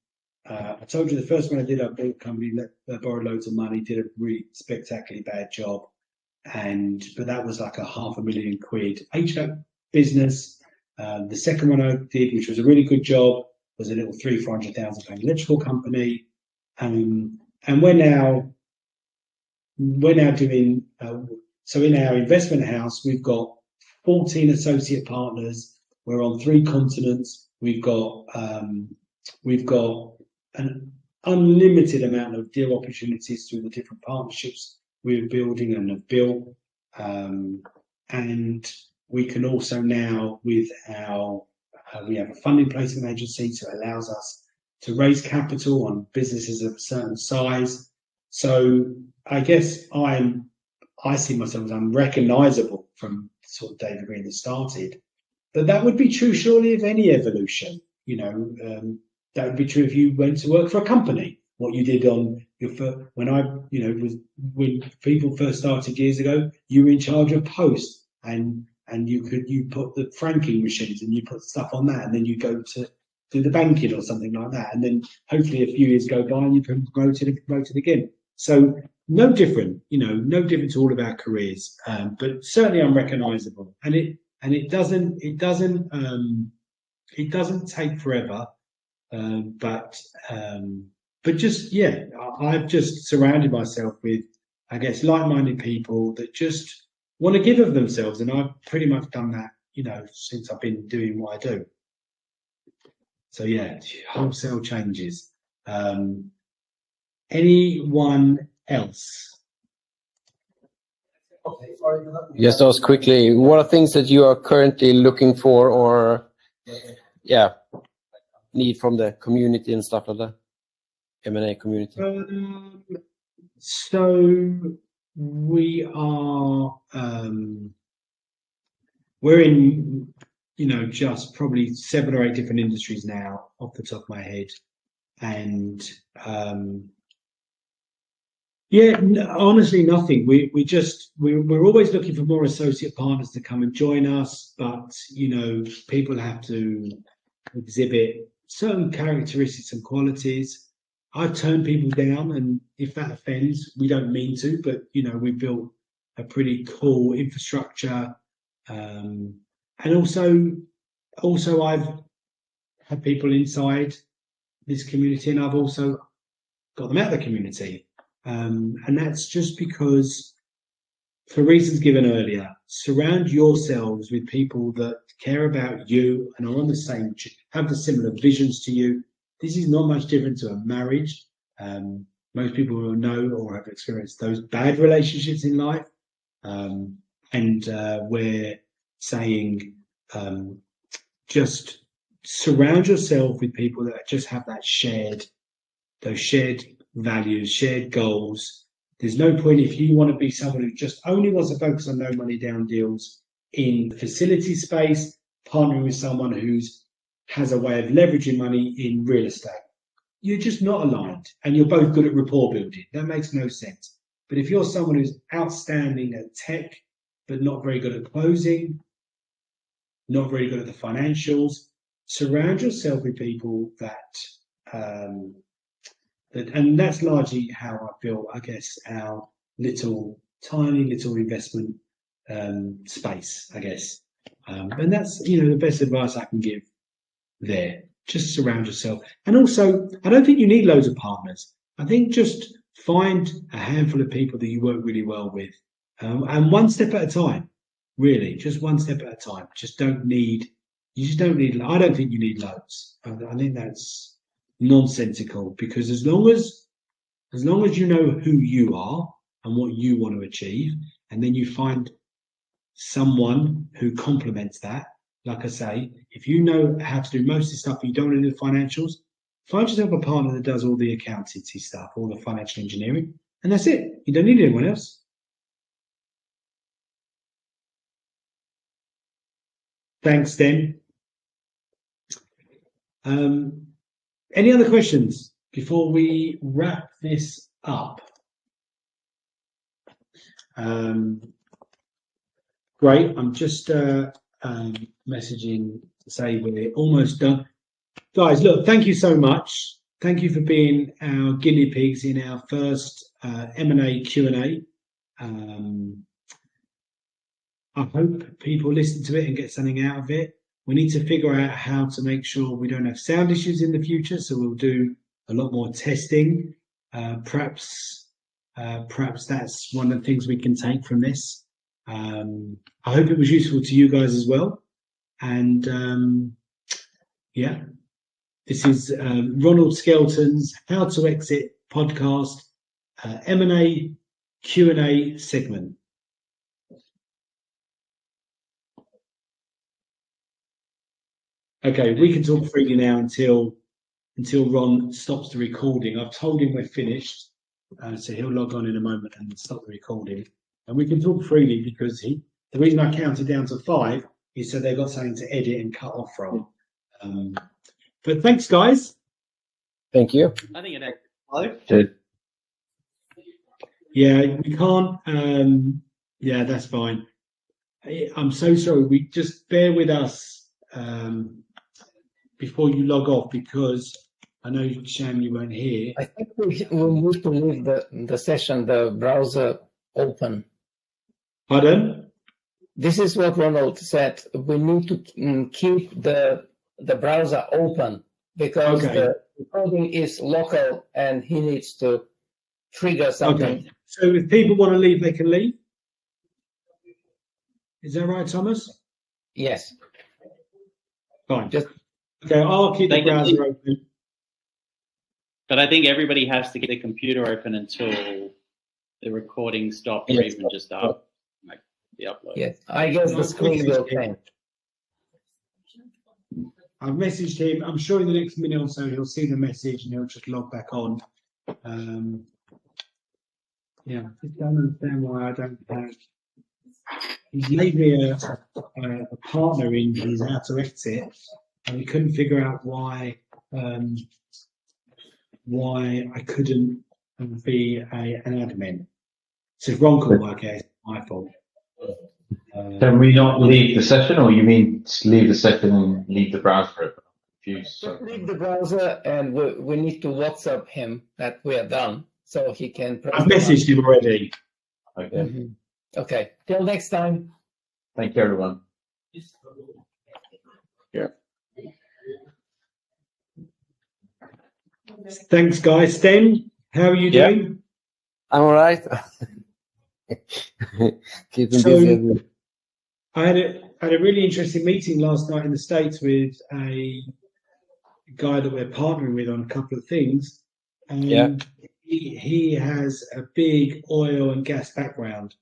I told you the first one I did, I built a company that borrowed loads of money, did a really spectacularly bad job. But that was like a £500,000 HVAC business. The second one I did, which was a really good job, was a little £300,000-400,000 electrical company. And we're now doing, so in our investment house, we've got 14 associate partners. We're on 3 continents. We've got an unlimited amount of deal opportunities through the different partnerships we're building and have built. And we can also now, with we have a funding placement agency, so it allows us to raise capital on businesses of a certain size. So I guess I see myself as unrecognizable from sort of David Green that started. But that would be true surely of any evolution. That would be true if you went to work for a company. What you did on your first, when people first started years ago, you were in charge of post, and you put the franking machines and you put stuff on that, and then you go to do the banking or something like that, and then hopefully a few years go by and you can promoted again. So no different, no different to all of our careers, but certainly unrecognizable, and it doesn't take forever. But just, yeah, I've just surrounded myself with, I guess, like-minded people that just want to give of themselves. And I've pretty much done that, since I've been doing what I do. So yeah, wholesale changes. Anyone else? Just ask quickly, what are things that you are currently looking for or, need from the community and stuff like that? M&A community. So we are, we're in, just probably 7 or 8 different industries now off the top of my head. And honestly, nothing. We're always looking for more associate partners to come and join us, but people have to exhibit certain characteristics and qualities. I've turned people down, and if that offends, we don't mean to, but we've built a pretty cool infrastructure, and also I've had people inside this community, and I've also got them out of the community. And that's just because, for reasons given earlier, surround yourselves with people that care about you and are on the same, have the similar visions to you. This is not much different to a marriage. Most people will know or have experienced those bad relationships in life. And we're saying, just surround yourself with people that just have those shared values, shared goals. There's no point if you want to be someone who just only wants to focus on no money down deals in the facility space, partnering with someone who has a way of leveraging money in real estate. You're just not aligned, and you're both good at rapport building. That makes no sense. But if you're someone who's outstanding at tech, but not very good at closing, not very good at the financials, surround yourself with people and that's largely how I built, I guess, our tiny little investment space, I guess. And that's, the best advice I can give there. Just surround yourself. And also, I don't think you need loads of partners. I think just find a handful of people that you work really well with. And one step at a time, really, just one step at a time. I don't think you need loads. I think that's nonsensical, because as long as you know who you are and what you want to achieve, and then you find someone who complements that, like I say, if you know how to do most of the stuff but you don't want to do the financials, find yourself a partner that does all the accountancy stuff, all the financial engineering, and that's it. You don't need anyone else. Thanks, Den. Any other questions before we wrap this up? Great. I'm just messaging to say we're almost done. Guys, look, thank you so much. Thank you for being our guinea pigs in our first M&A Q&A. I hope people listen to it and get something out of it. We need to figure out how to make sure we don't have sound issues in the future, so we'll do a lot more testing. Perhaps that's one of the things we can take from this. I hope it was useful to you guys as well. And this is Ronald Skelton's How to Exit podcast, M&A Q&A segment. Okay, we can talk freely now until Ron stops the recording. I've told him we're finished, so he'll log on in a moment and stop the recording. And we can talk freely because the reason I counted down to 5 is so they've got something to edit and cut off from. But thanks, guys. Thank you. I think it actually. Yeah, we can't. Yeah, that's fine. I'm so sorry. We just bear with us before you log off, because I know, Sham, you weren't here. I think we need to leave the session, the browser open. Pardon? This is what Ronald said. We need to keep the browser open. because Okay. the recording is local and he needs to trigger something. Okay. So if people want to leave, they can leave. Is that right, Thomas? Yes. Fine. Just- Okay, I'll keep the They can leave. browser open. But I think everybody has to get the computer open until the recording stops, or Yes. even just after like the upload. Yes. I guess the screen will change. I've messaged him. I'm sure in the next minute or so he'll see the message and he'll just log back on. Yeah, I just don't understand why I don't have. He's made me a partner in his How to Exit, and he couldn't figure out why I couldn't be an admin. So if Ron couldn't work out, it's my fault. Can we not leave the session, or you mean just leave the session and leave the browser open? I'm confused. Just leave the browser and we need to WhatsApp him that we are done so he can. I've messaged him already. Okay. Mhm. Okay. Till next time. Thank you, everyone. Yeah. Thanks, guys. Sten, how are you Yeah. doing? I'm all right. Keeping So- busy. I had a really interesting meeting last night in the States with a guy that we're partnering with on a couple of things. And Yeah. he has a big oil and gas background.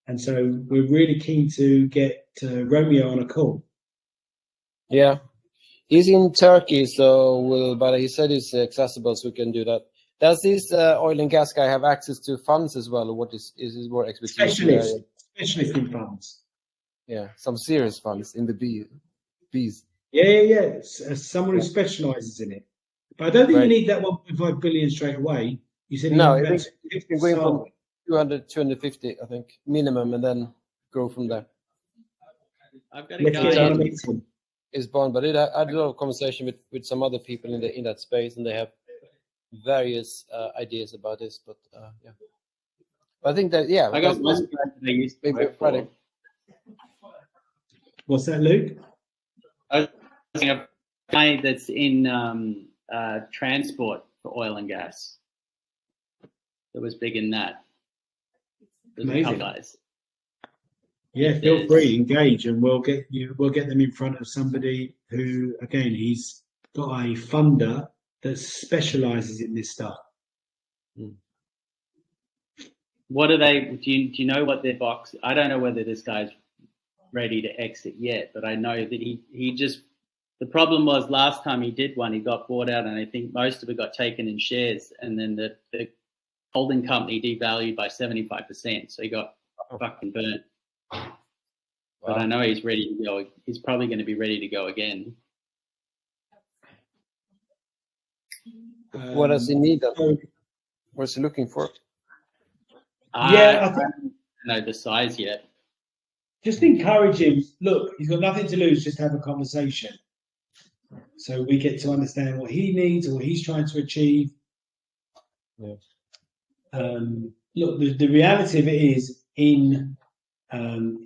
And so we're really keen to get Romeo on a call. Yeah. He's in Turkey, but he said it's accessible, so we can do that. Does this oil and gas guy have access to funds as well, or what is his more expertise? Specialist in funds. Yeah, some serious funds in the bees. Yeah. Someone who specialises in it. But I don't think Right. you need that 1.5 billion straight away. You said No, you I need think about you can go in from start. 200, 250, I think, minimum, and then grow from there. I've got a Let's get guy on a in, meeting. Is born, but I had a lot of conversation with some other people in that space, and they have various ideas about this. But yeah, but I think that I got one guy that I used to maybe work for. Friday. What's that, Luke? I was thinking of a guy that's in transport for oil and gas. That was big in that. There's a couple Amazing. guys. Yeah, If feel there's- free, engage, and we'll get them in front of somebody who, again, he's got a funder that specialises in this stuff. What are they? Do you know what their box? I don't know whether this guy's ready to exit yet, but I know that he just. The problem was last time he did one, he got bought out, and I think most of it got taken in shares, and then the holding company devalued by 75%, so he got fucking burnt. But I know he's ready to go. He's probably going to be ready to go again. What does he need? Then? So, What is he looking for? yeah, I think don't know the size yet. just encourage him. Look, he's got nothing to lose. Just have a conversation, so we get to understand what he needs or what he's trying to achieve. Yeah. Look, the reality of it is in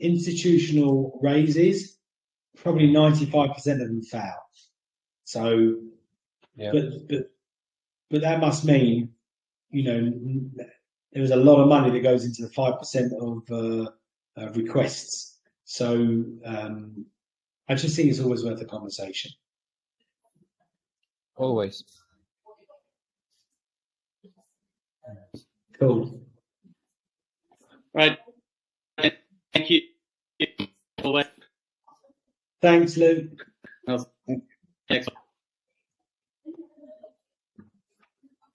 institutional raises, probably 95% of them fail. So, Yeah. but that must mean, there is a lot of money that goes into the 5% of requests. So I just think it's always worth a conversation. Always. Cool. Right. Thank you. Always. Thanks, Luke. Next.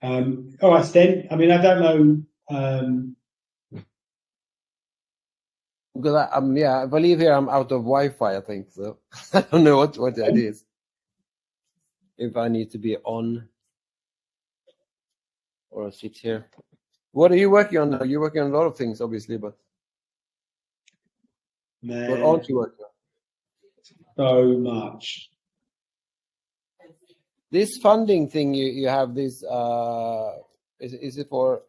All right, Sten. I mean, I don't know. Because I believe here I'm out of Wi-Fi. I think so. I don't know what that is. If I need to be on or sit here. What are you working on now? You're working on a lot of things, obviously, but Man, what aren't you working on? so much. This funding thing you have this is it for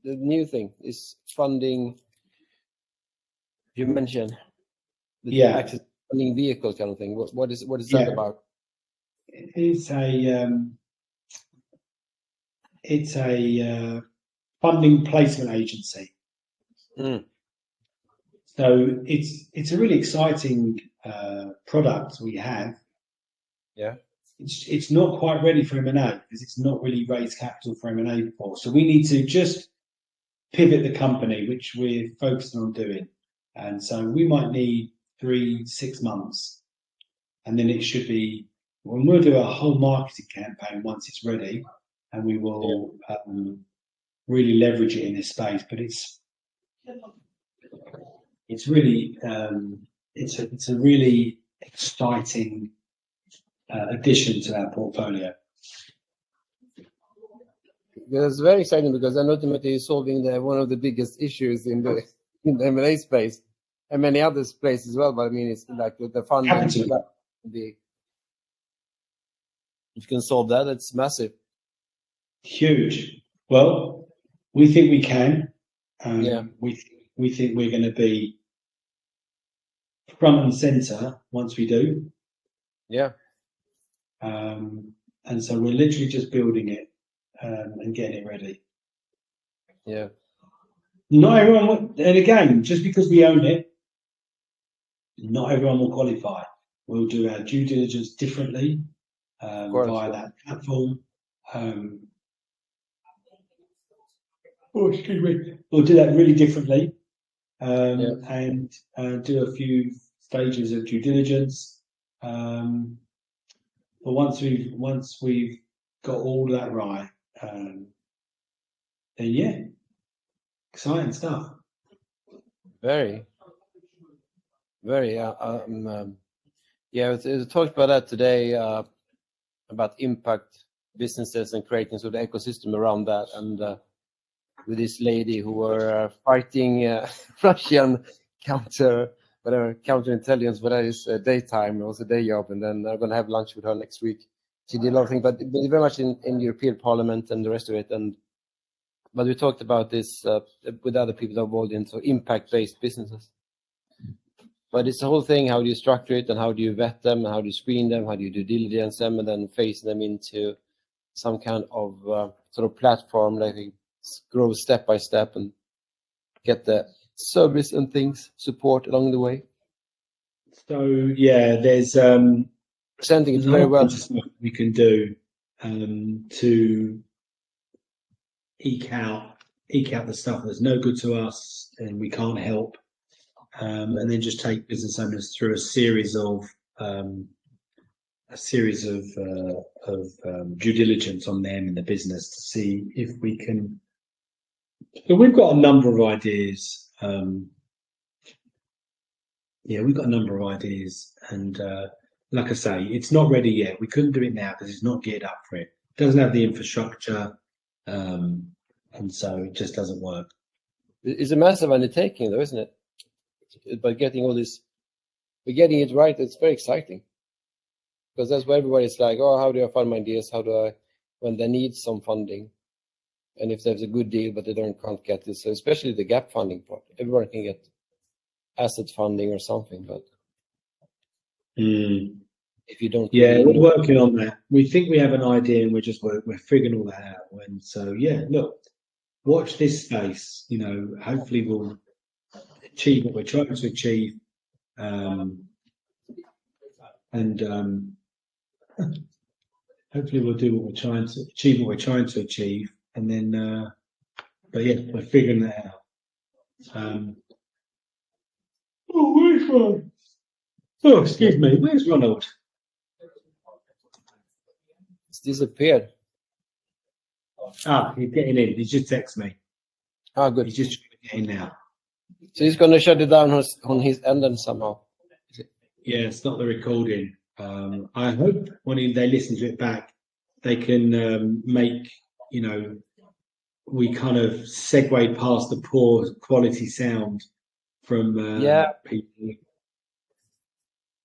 the new thing is funding you mentioned the Yeah. access funding vehicle kind of thing. What is Yeah. that about? it's a funding placement agency. Mm. So it's a really exciting product we have. Yeah. It's not quite ready for M&A because it's not really raised capital for M&A before. So we need to just pivot the company, which we're focusing on doing. And so we might need 3-6 months, and then it should be. Well, we'll do a whole marketing campaign once it's ready, and we will really leverage it in this space. But it's really it's a really exciting addition to our portfolio. It's very exciting because then ultimately you're solving one of the biggest issues in the M&A space and many other places as well. But I mean, it's like the funding. If you can solve that, it's massive. Huge. Well, we think we can. Yeah. We think we're going to be front and center once we do. Yeah. And so we're literally just building it and getting it ready. Yeah. Not everyone, and again, just because we own it, not everyone will qualify. We'll do our due diligence differently via that platform. Excuse me. We'll do that really differently and do a few stages of due diligence. But once we've got all that right, then yeah, exciting stuff. Very. Yeah, we talked about that today, about impact businesses and creating sort of ecosystem around that, and with this lady who were fighting Russian counterintelligence, but that is daytime. It was a day job, and then I'm going to have lunch with her next week. She did a lot of things, but very much in European Parliament and the rest of it. But we talked about this with other people involved in impact-based businesses. But it's the whole thing: how do you structure it, and how do you vet them, and how do you screen them, how do you do diligence them, and then phase them into some kind of sort of platform that like grow step by step and get the service and things support along the way. So yeah, there's presenting it very well. We can do to eke out the stuff that's no good to us and we can't help, and then just take business owners through a series of due diligence on them and the business to see if we can. So we've got a number of ideas. We've got a number of ideas, and like I say, it's not ready yet. We couldn't do it now because it's not geared up for it. It doesn't have the infrastructure, and so it just doesn't work. It's a massive undertaking, though, isn't it? But getting all this, we're getting it right. It's very exciting because that's where everybody's like, "Oh, how do I find my ideas? How do I?" When they need some funding, and if there's a good deal, but they can't get this, so especially the gap funding part, everyone can get asset funding or something, but if you don't, we're working on that. We think we have an idea, and we're figuring all that out. And so, look, watch this space. Hopefully we'll achieve what we're trying to achieve, and hopefully we'll do what we're trying to achieve, and then, we're figuring that out. Where's Ron? Oh, excuse me. Where's Ronald? It's disappeared. He's getting in. He just texted me. Good. He's just getting in now. So he's going to shut it down on his end then somehow. Yeah, it's not the recording. I hope when they listen to it back, they can make, we kind of segue past the poor quality sound from people.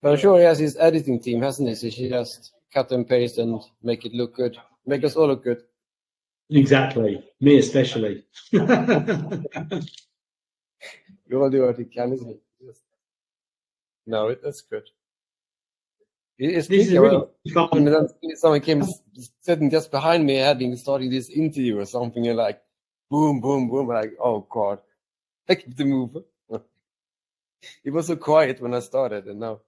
But I'm sure he has his editing team, hasn't he? So she just cut and paste and make it look good. Make us all look good. Exactly. Me especially. You will do what you can, isn't it? No, that's good. It's This is tricky. really When fun. then someone came sitting just behind me, having starting this interview or something, and like, boom, boom, boom, like, oh god, I keep the move. It was so quiet when I started, and now,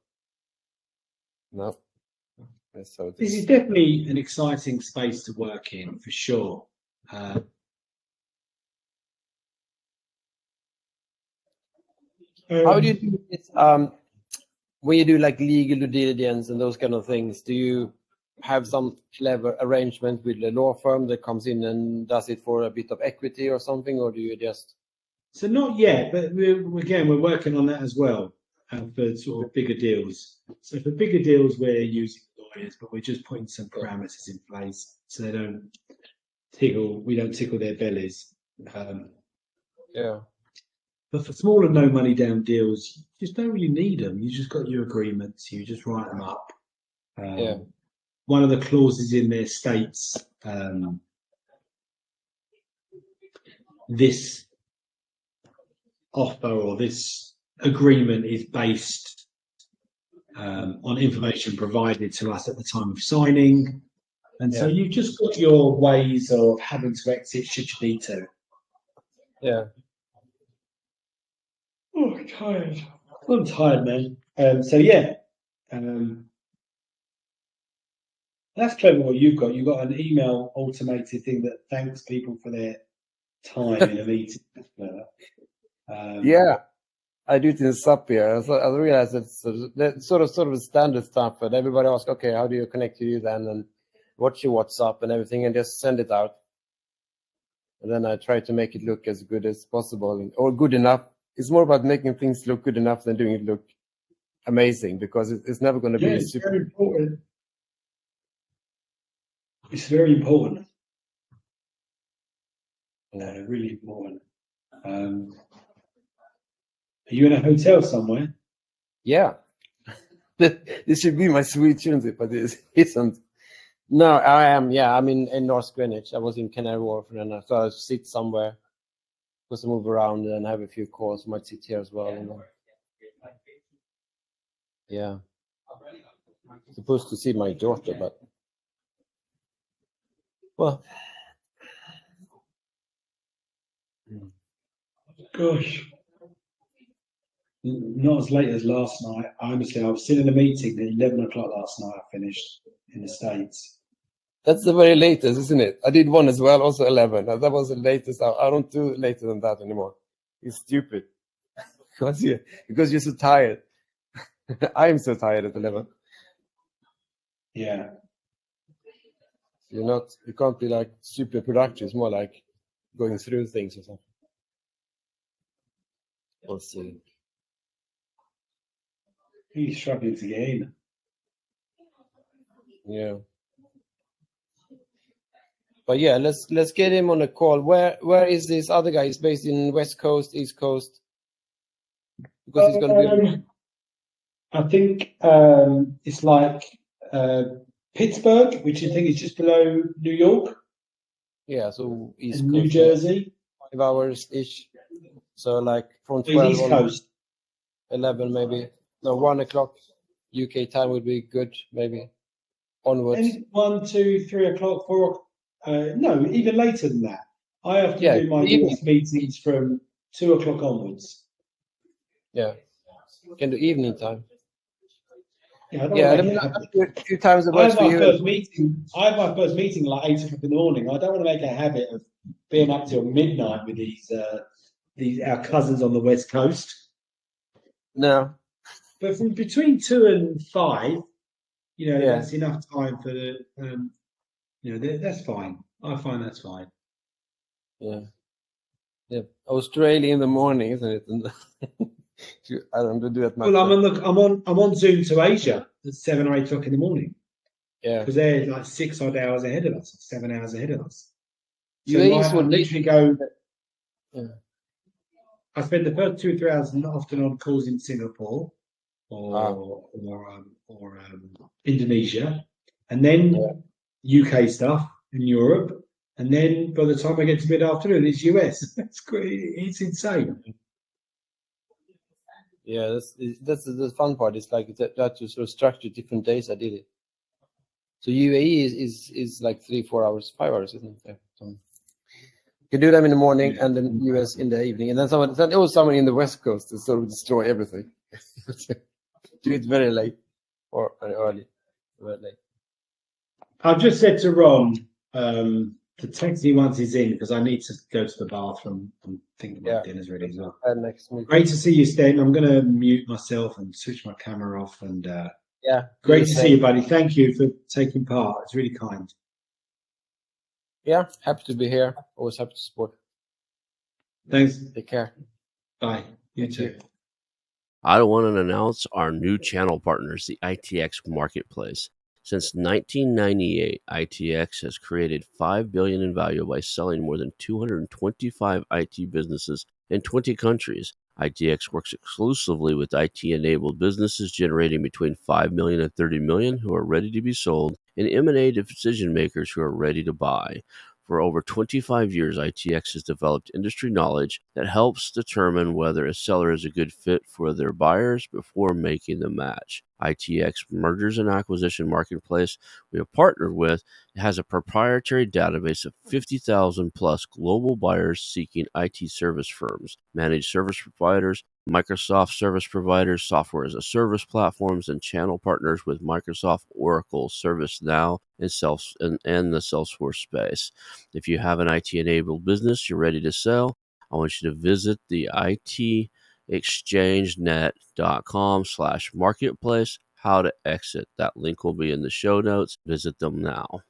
that's how it This is is. definitely an exciting space to work in, for sure. How do you do this? When you do like legal due diligence and those kind of things, do you have some clever arrangement with the law firm that comes in and does it for a bit of equity or something, or do you just? So not yet, but we're working on that as well for sort of bigger deals. So for bigger deals, we're using lawyers, but we're just putting some parameters in place so they don't tickle. We don't tickle their bellies. Yeah. But for smaller, no money down deals, you just don't really need them. You just got your agreements. You just write them up. Yeah. One of the clauses in there states this offer or this agreement is based on information provided to us at the time of signing. And so you've just got your ways of having to exit should you need to. Yeah. Oh, I'm tired. I'm tired, man. So yeah. That's clever what you've got. You've got an email automated thing that thanks people for their time in a meeting. Yeah, I do it in Zapier. So I realized it's sort of standard stuff, but everybody asks, okay, how do you connect to you then? And what's your WhatsApp and everything, and just send it out. And then I try to make it look as good as possible or good enough. It's more about making things look good enough than doing it look amazing, because it's never going to be super. Very important. It's very important. Really important. Are you in a hotel somewhere? Yeah. This should be my sweet, shouldn't it? But it isn't. No, I am. Yeah, I'm in North Greenwich. I was in Canary Wharf, and I thought I'd sit somewhere, because I move around and have a few calls. Might sit here as well. And yeah. Supposed to see my daughter, but well. Gosh. Not as late as last night. Honestly, I was sitting in a meeting at 11 o'clock last night. I finished in the States. That's the very latest, isn't it? I did one as well, also 11. That was the latest. I don't do later than that anymore. It's stupid. because you're so tired. I'm so tired at 11. Yeah. You can't be like super productive. It's more like going through things or something. We'll see. He's struggling to get in. Yeah. But yeah, let's get him on a call. Where is this other guy? He's based in West Coast, East Coast. Because he's gonna be. I think it's like Pittsburgh, which I think is just below New York. Yeah, so East and Coast. New Jersey. 5 hours ish. So like from 12 East Coast. 11 maybe. No, 1 o'clock UK time would be good, maybe. Onwards. 1, 2, 3 o'clock, 4 o'clock. No, even later than that. I have to do my US meetings from 2 o'clock onwards. Yeah. You can do evening time. Yeah, let me do it 2 times a month for you. I have my first meeting like 8 o'clock in the morning. I don't want to make a habit of being up till midnight with these our cousins on the West Coast. No. But from between 2 and 5, that's enough time for the that's fine. I find that's fine. Yeah. Yeah. Australia in the morning, isn't it? I don't do that much. Well, I'm on Zoom to Asia at 7 or 8 o'clock in the morning. Yeah. Because they're like 6 odd hours ahead of us, 7 hours ahead of us. So UAE I literally go. Yeah. I spend the first 2 or 3 hours often on calls in Singapore or Indonesia, and then UK stuff in Europe, and then by the time I get to mid-afternoon, it's US. It's great. It's insane. Yeah, that's the fun part. It's like that you sort of structure different days. I did it. So UAE is like 3-4 hours, 5 hours, isn't it? So you do them in the morning and then US in the evening, and then someone in the West Coast to sort of destroy everything. Do it very late or very early, very late. I've just said to Ron to text me once he's in because I need to go to the bathroom and think my dinner's ready as well. Next meeting. Great to see you, Sten. I'm going to mute myself and switch my camera off. And great to see you, buddy. Thank you for taking part. It's really kind. Yeah, happy to be here. Always happy to support. Thanks. Take care. Bye. You too. I want to announce our new channel partners, the ITX Marketplace. Since 1998, ITX has created $5 billion in value by selling more than 225 IT businesses in 20 countries. ITX works exclusively with IT-enabled businesses generating between $5 million and $30 million who are ready to be sold, and M&A decision makers who are ready to buy. For over 25 years, ITX has developed industry knowledge that helps determine whether a seller is a good fit for their buyers before making the match. ITX Mergers and Acquisition Marketplace we have partnered with has a proprietary database of 50,000 plus global buyers seeking IT service firms, managed service providers, Microsoft service providers, software as a service platforms, and channel partners with Microsoft, Oracle, ServiceNow, and the Salesforce space. If you have an IT-enabled business you're ready to sell, I want you to visit the 𝐸xchangenet.com/marketplace. How to exit. That link will be in the show notes. Visit them now.